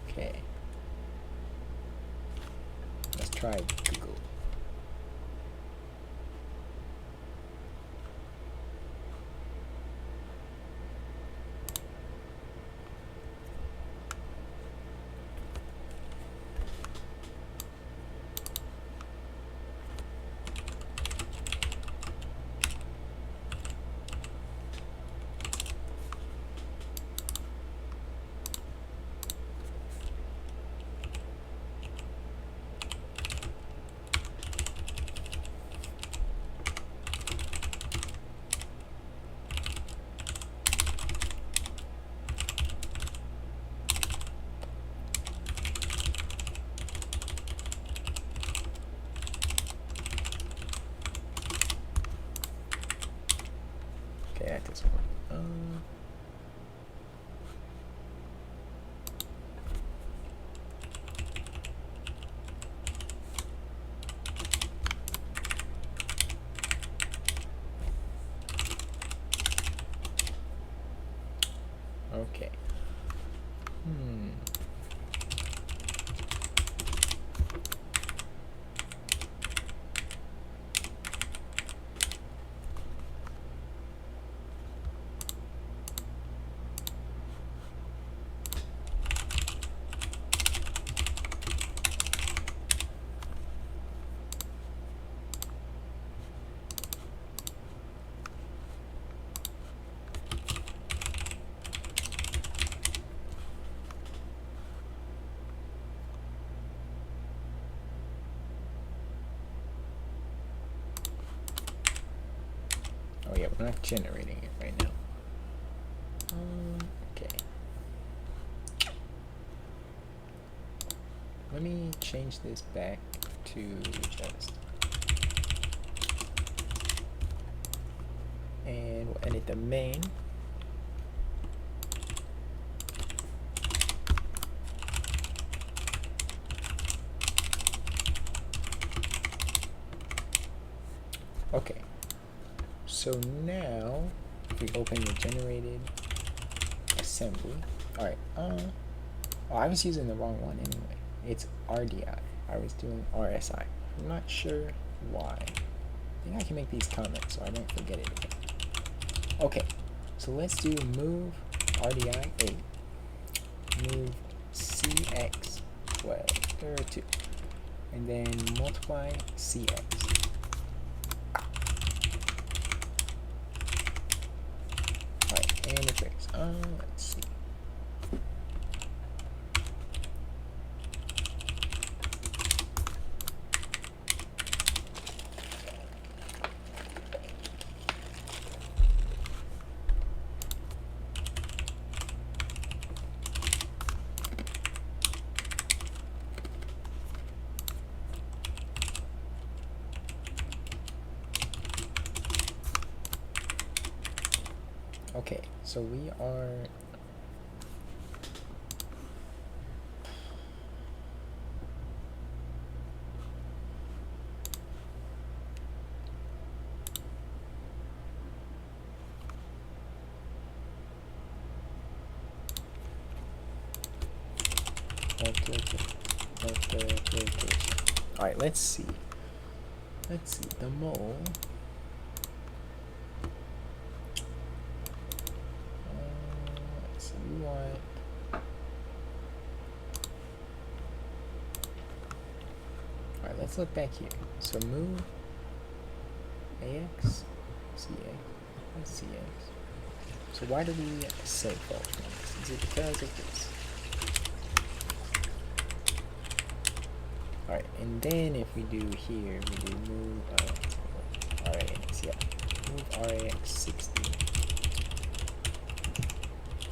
Okay. Let's try Google. Okay, that doesn't work. Okay. Oh yeah, we're not generating it right now. Okay. Let me change this back to just. And we'll edit the main. Okay. So now, if we open the generated assembly, alright, oh, I was using the wrong one anyway. It's RDI. I was doing RSI. I'm not sure why. I think I can make these comments so I don't forget it again. Okay, so let's do move RDI 8, move CX 12, there are 2, and then multiply CX. And it breaks. Let's see. Okay, so we are multiplication. All right, let's see. Let's see the mole. So we want. All right, let's look back here. So move AX, CX, CX. So why do we say false ones? Is it because of this? Alright, and then if we do here, we do move RAX, yeah. Move RAX 60.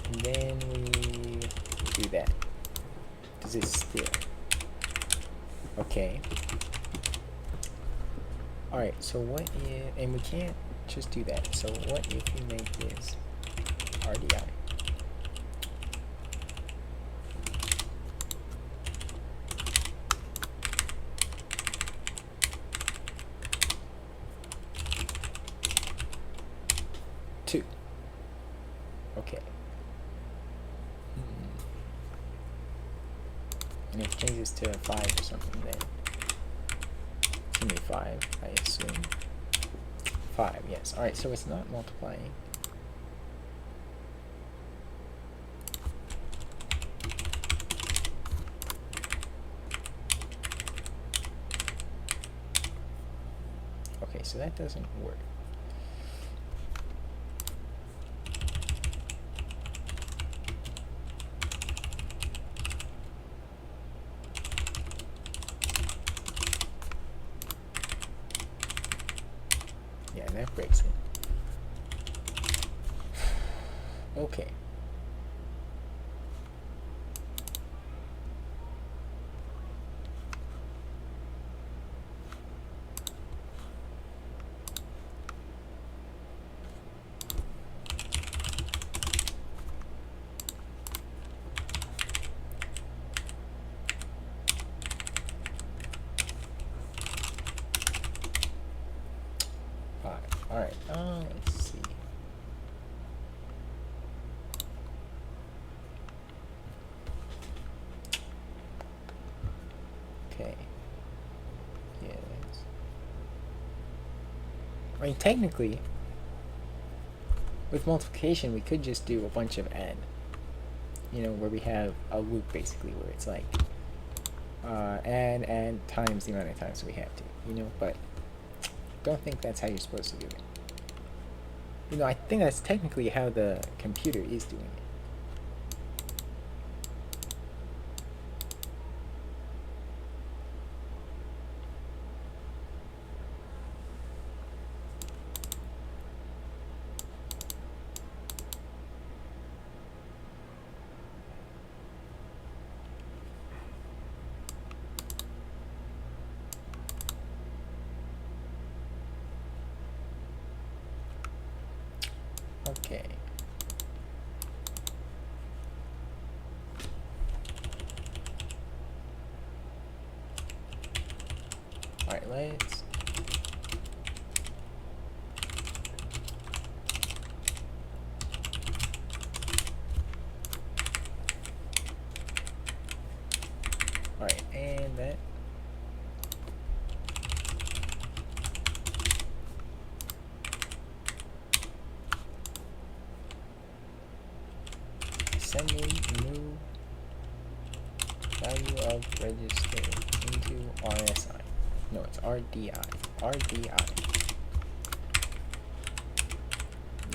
And then we do that. Does it still? Okay. Alright, so what if, and we can't just do that. So what if we make this RDI? Two. Okay. And if it changes to 5 or something, then it's gonna be 5, I assume. 5, yes. Alright, so it's not multiplying. Okay, so that doesn't work. Yeah, that breaks it. Okay. Alright, let's see. Okay. Yes. I mean, technically, with multiplication, we could just do a bunch of n. You know, where we have a loop, basically, where it's like, and times the amount of times we have to, you know, but don't think that's how you're supposed to do it. You know, I think that's technically how the computer is doing it. Okay. Alright, let's... Alright, and that... Assembly move value of register into RSI. No, it's RDI. RDI.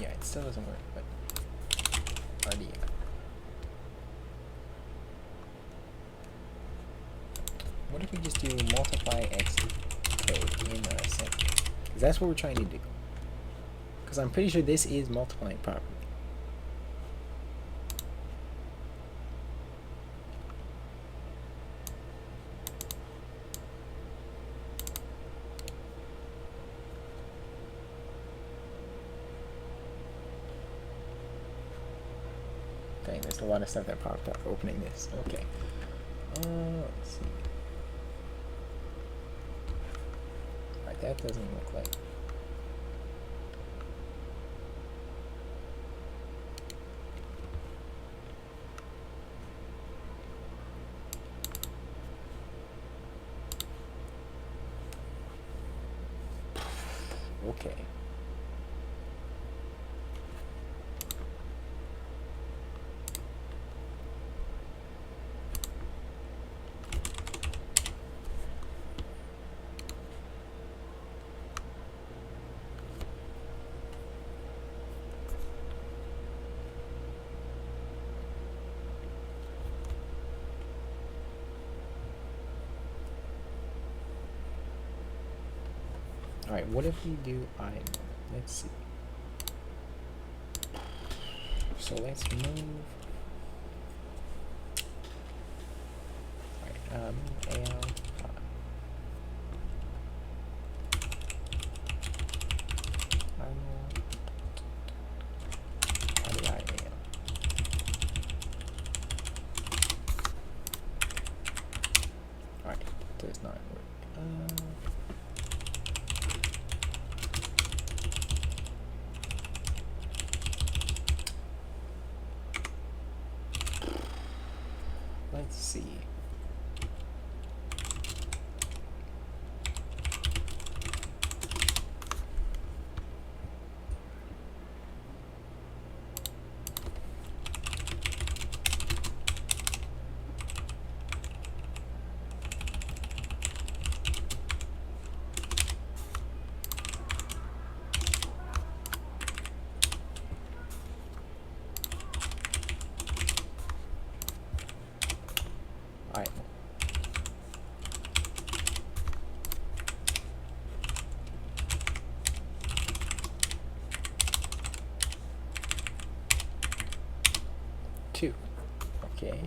Yeah, it still doesn't work, but RDI. What if we just do multiply x code in assembly? Because that's what we're trying to do. Because I'm pretty sure this is multiplying properly. Dang, there's a lot of stuff that popped up opening this. Okay. Let's see. Alright, that doesn't look like. Okay. Alright, what if we do item? Let's see. So let's move. Alright, AL. Alright, does not work. Let's see. Alright. Two. Okay.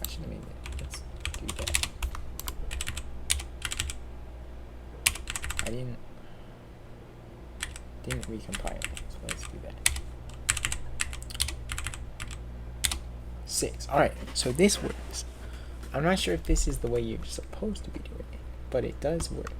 I should have made it. Let's do that. I didn't recompile it, so let's do that. 6. Alright, so this works. I'm not sure if this is the way you're supposed to be doing it, but it does work.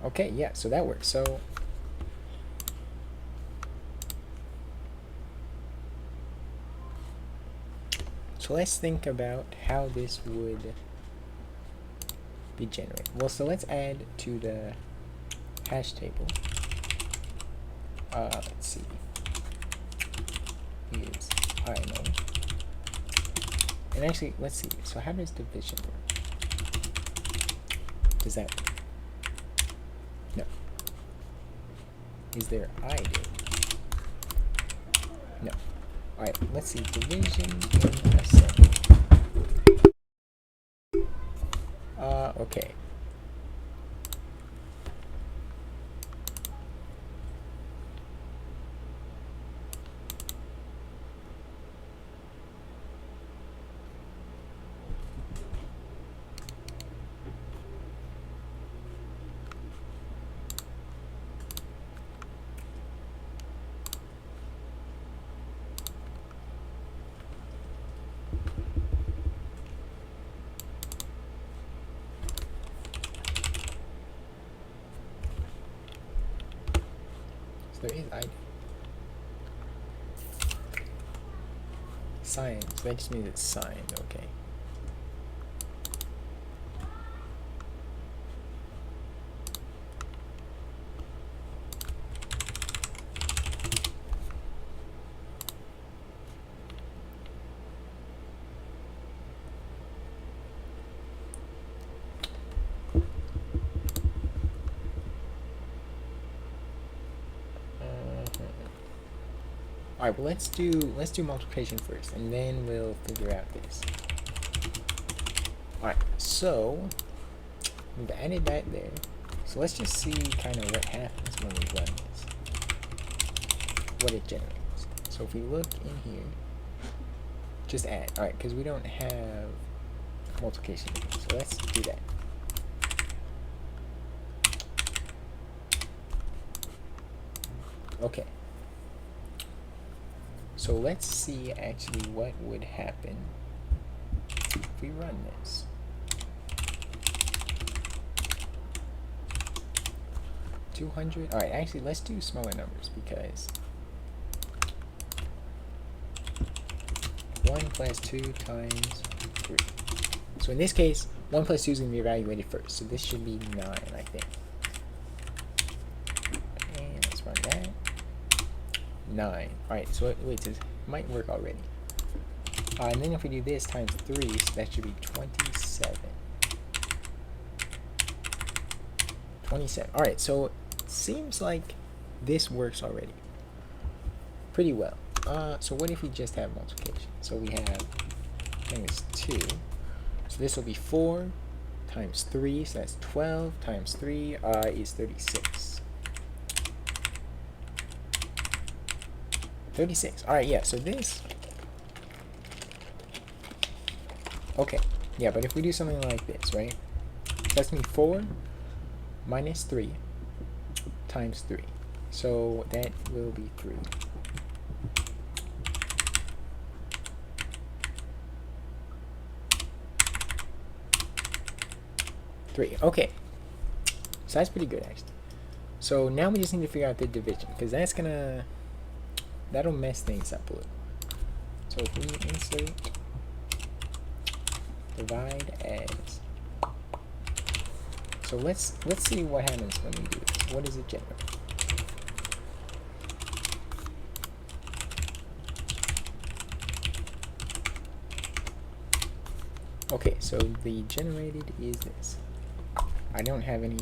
Okay, yeah, so that works. So let's think about how this would be generated. Well, so let's add to the hash table. Let's see. Is INO. And actually, let's see. So how does division work? Does that? No. Is there ID? No. Alright, let's see. Division in assembly. Okay. So there is ID. Signed. So that just means it's signed. Okay. Alright, well let's do multiplication first, and then we'll figure out this. Alright, so we've added that there. So let's just see kind of what happens when we run this. What it generates. So if we look in here, just add. All right, because we don't have multiplication. So let's do that. Okay. So let's see actually what would happen if we run this. $200. All right, actually, let's do smaller numbers because 1 plus 2 times 3. So in this case, 1 plus 2 is going to be evaluated first. So this should be 9, I think. And let's run that. 9. Alright, so wait, it might work already. And then if we do this times 3, so that should be 27. 27. Alright, so it seems like this works already pretty well. So what if we just have multiplication? So we have, I think it's 2. So this will be 4 times 3, so that's 12 times 3 is 36. 36. Alright, yeah, so this... Okay, yeah, but if we do something like this, right? So that's going to be 4 minus 3 times 3. So that will be 3. 3. Okay. So that's pretty good, actually. So now we just need to figure out the division, because that's gonna... that'll mess things up a little. So if we insert divide as... So let's see what happens when we do this. What does it generate? Okay, so the generated is this. I don't have any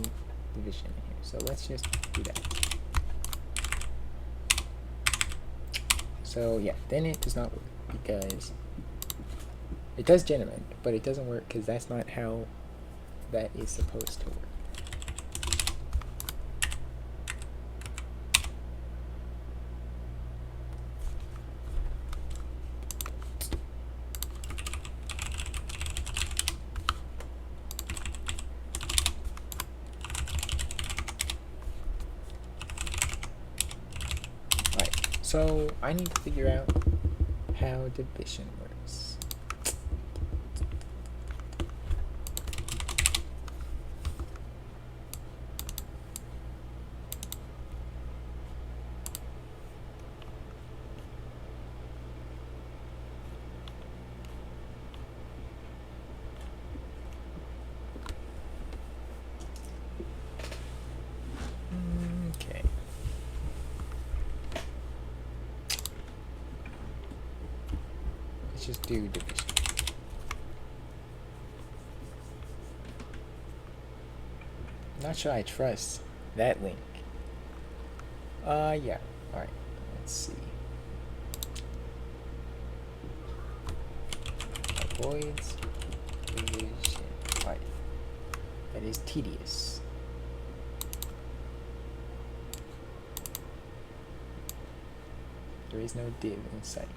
division in here, so let's just do that. So yeah, then it does not work because it does generate, but it doesn't work because that's not how that is supposed to work. So I need to figure out how division works. Okay. Let's just do division. Not sure I trust that link. Yeah. Alright. Let's see. Avoids division. Alright. That is tedious. There is no div in sight.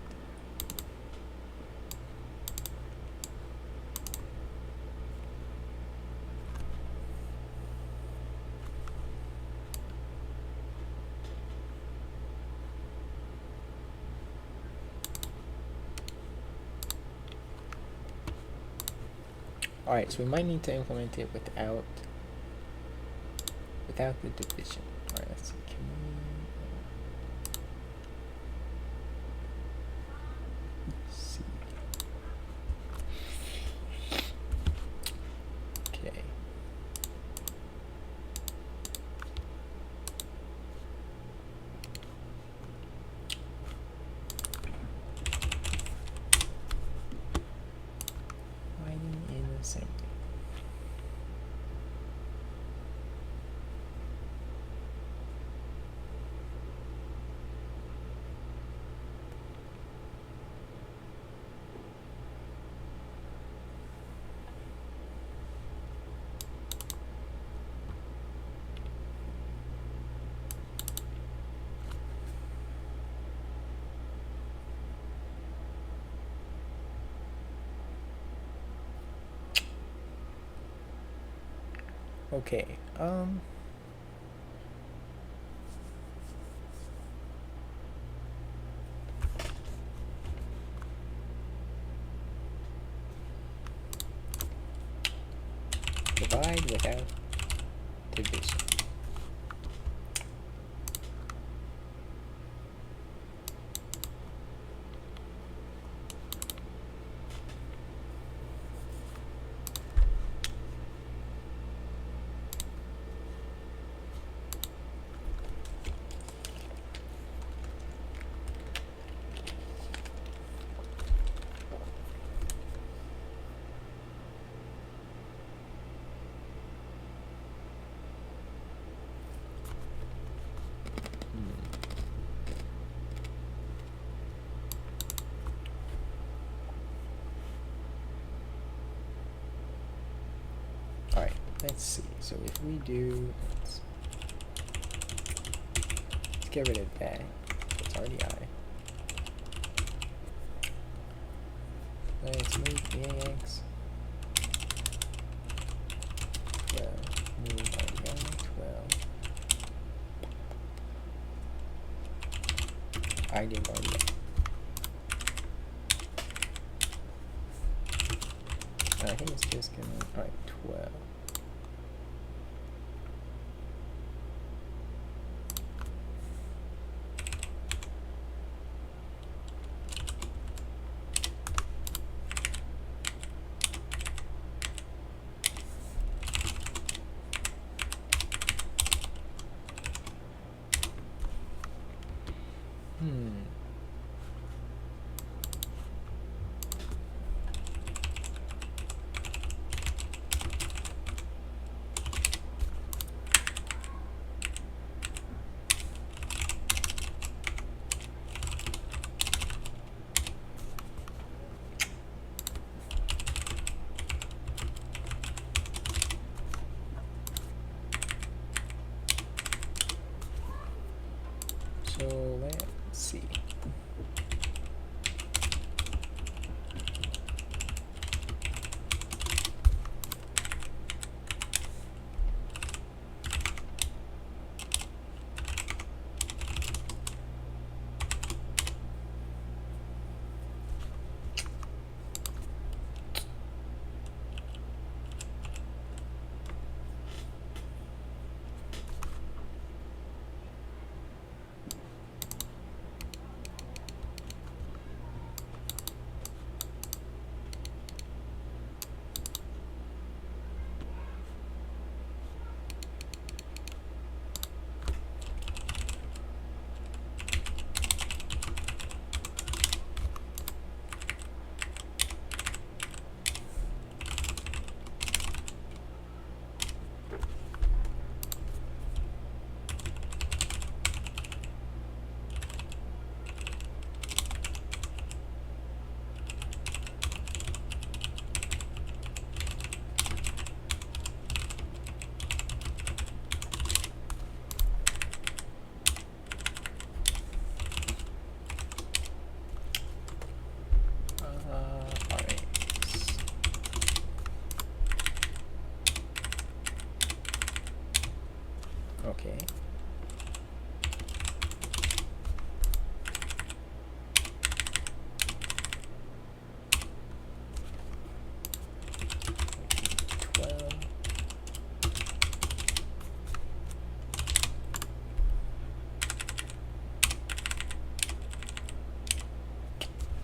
Alright, so we might need to implement it without the division. Alright, let's see. Can we see? Okay. Writing in assembly. Okay. Divide without division. Alright, let's see. So if we do, let's get rid of that. It's already I. Let's move EAX. 12. Move RDI. 12. I did RDI. I think it's just gonna. Alright, 12. So let's see. Alright. Okay.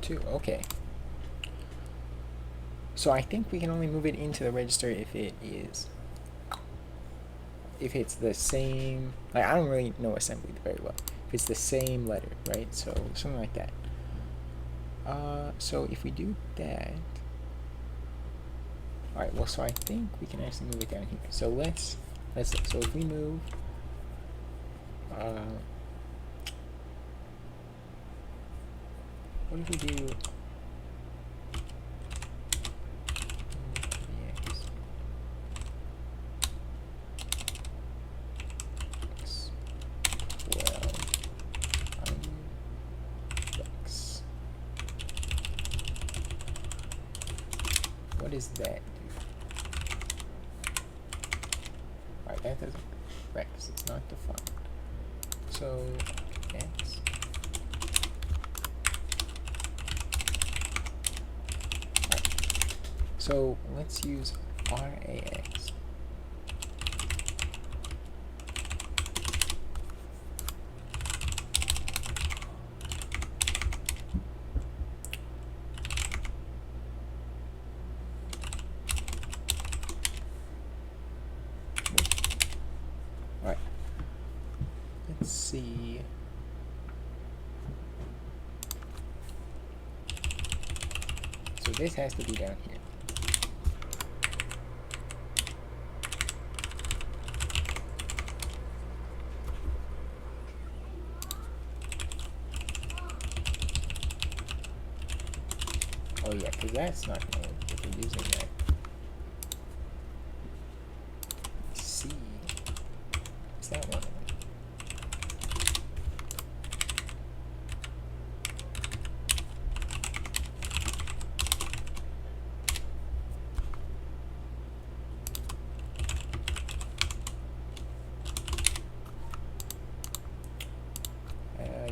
Two. Okay. So I think we can only move it into the register if it's the same, like, I don't really know assembly very well. If it's the same letter, right? So something like that. So if we do that, alright, well, so I think we can actually move it down here. So let's look. So if we move, what if we do, what is that? that doesn't, right, because it's not defined. So x. Right. So let's use RAX. Alright. Let's see. So this has to be down here. Oh yeah, because that's not going to work if we're using that. C. Is that one of them?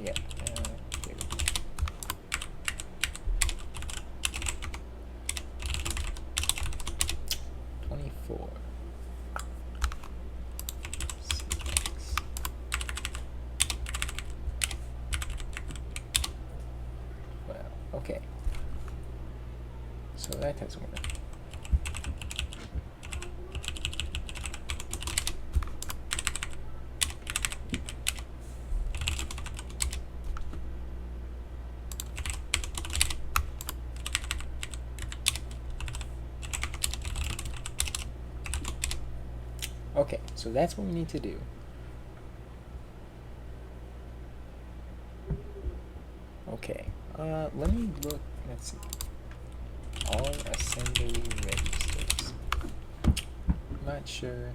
Yeah. Here we go. $24. CX. Well, okay. So that doesn't work. Okay, so that's what we need to do. Okay, let me look, let's see. All assembly registers. Not sure.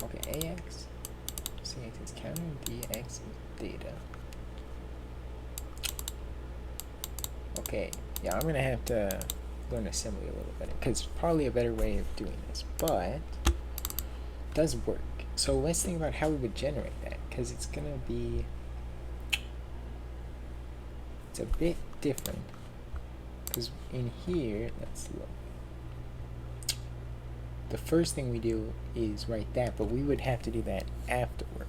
Okay, AX. CX is counter, DX is data. Okay, yeah, I'm gonna have to learn assembly a little better because it's probably a better way of doing this, but it does work. So let's think about how we would generate that, because it's gonna be, it's a bit different. Because in here, let's look. The first thing we do is write that, but we would have to do that afterward.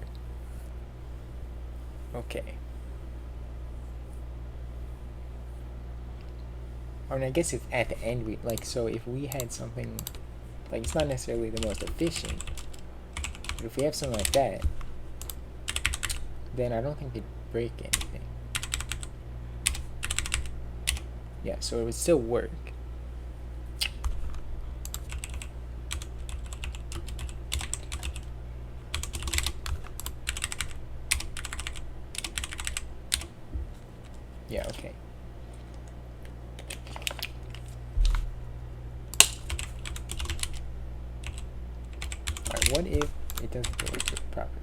Okay. I mean, I guess if at the end we, like, so if we had something, like, it's not necessarily the most efficient, but if we have something like that, then I don't think it'd break anything. Yeah, so it would still work. Yeah, okay. Alright, what if it doesn't go with it properly?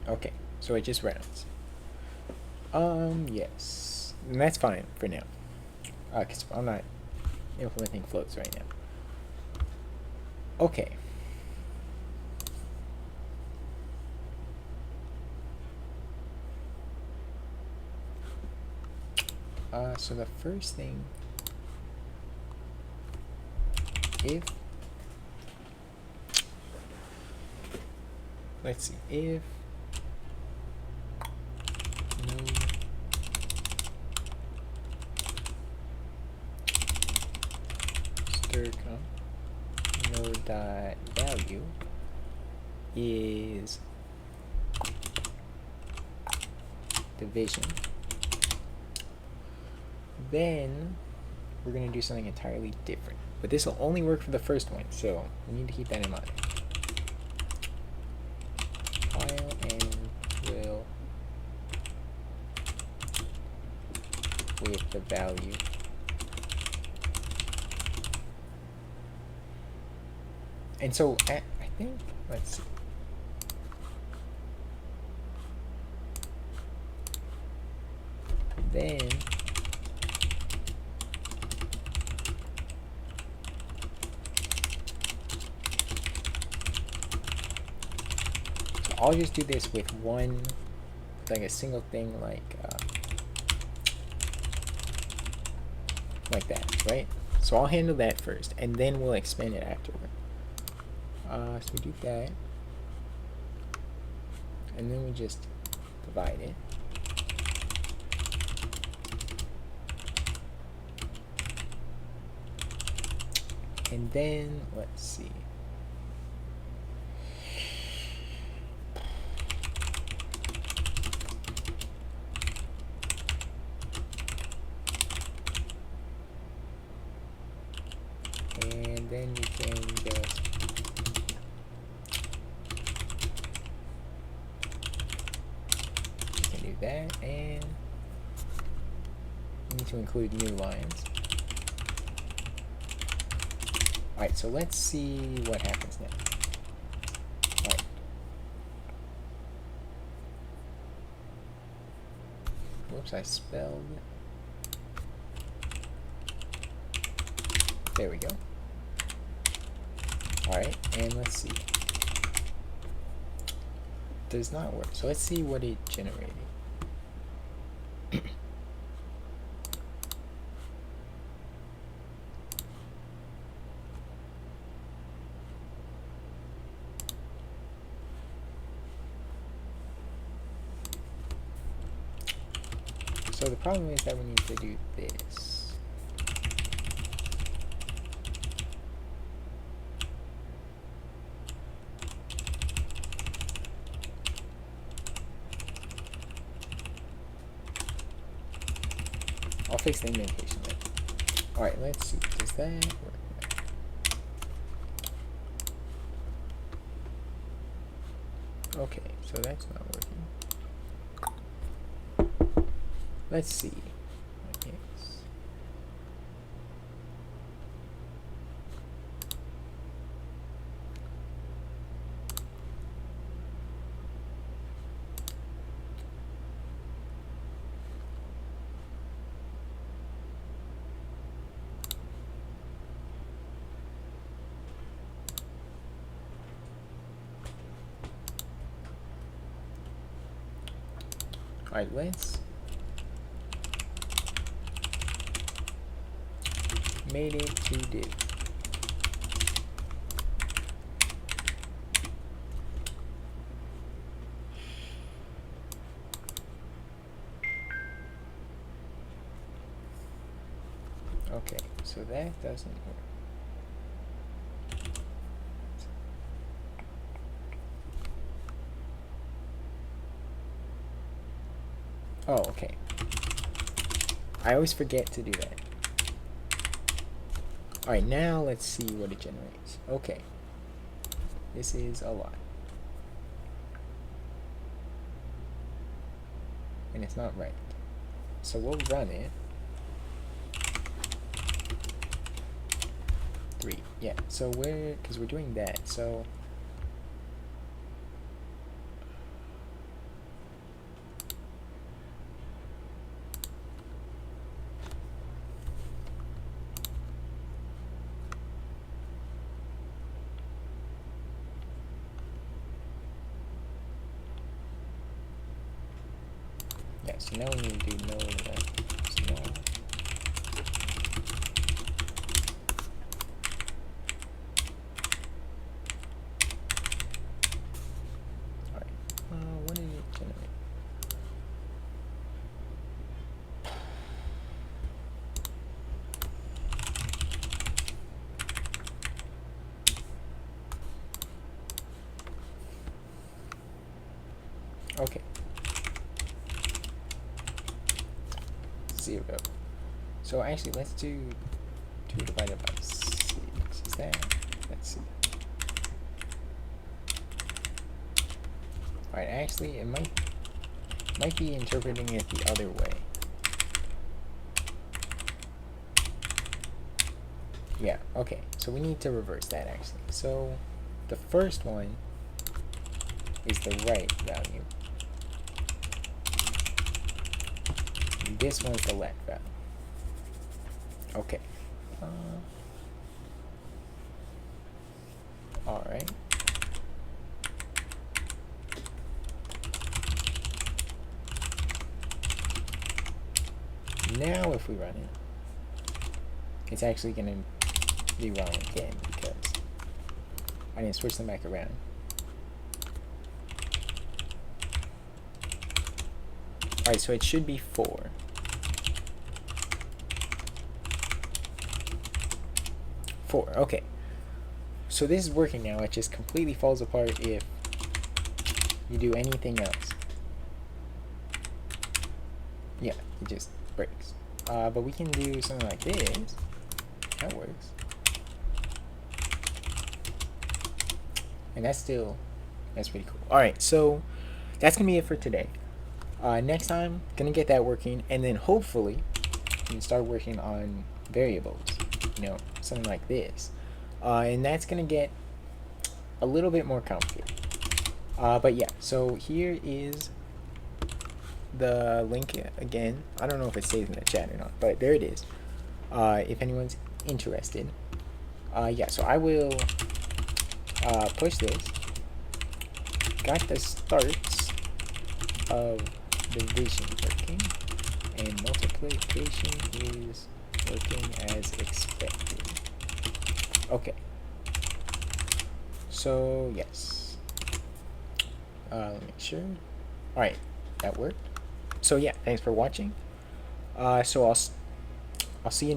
Okay, so it just rounds. Yes. And that's fine for now. Because I'm not implementing floats right now. Okay. So the first thing, if, let's see, if node stircom node dot value is division, then we're going to do something entirely different. But this will only work for the first one, so we need to keep that in mind. File and will with the value. And so I think, let's see. then so I'll just do this with one, like a single thing, like that, right? So I'll handle that first, and then we'll expand it afterward. So we do that, and then we just divide it. And then, let's see. And then you can just do that, and we need to include new lines. Alright, so let's see what happens next. Alright. Whoops, I spelled. There we go. Alright, and let's see. Does not work. So let's see what it generated. So the problem is that we need to do this. I'll fix the indentation later. Alright, let's see. Does that work? Okay, so that's not working. Let's see. Yes. All right, let's made it to div. Okay, so that doesn't work. Oh, okay. I always forget to do that. Alright, now let's see what it generates. Okay. This is a lot. And it's not right. So we'll run it. 3. Yeah, so because we're doing that, so yeah, so now we need to do no small. Alright, what did it generate? Okay. 0. So actually, let's do 2 divided by 6. Is that? Let's see. Alright, actually, it might be interpreting it the other way. Yeah, okay. So we need to reverse that, actually. So the first one is the right value. This one's the left value. Okay. Alright. Now if we run it, it's actually going to be wrong again because I didn't switch them back around. Alright, so it should be 4. Okay. So this is working now. It just completely falls apart if you do anything else. Yeah, it just breaks. But we can do something like this. That works. And that's pretty cool. Alright, so that's going to be it for today. Next time, going to get that working. And then hopefully, we can start working on variables. You know, something like this. And that's going to get a little bit more complicated. But yeah, so here is the link again. I don't know if it stays in the chat or not, but there it is. If anyone's interested. Yeah, so I will push this. Got the starts of division working, and multiplication is working as expected. Okay. So yes. Let me make sure. Alright, that worked. So yeah, thanks for watching. So I'll see you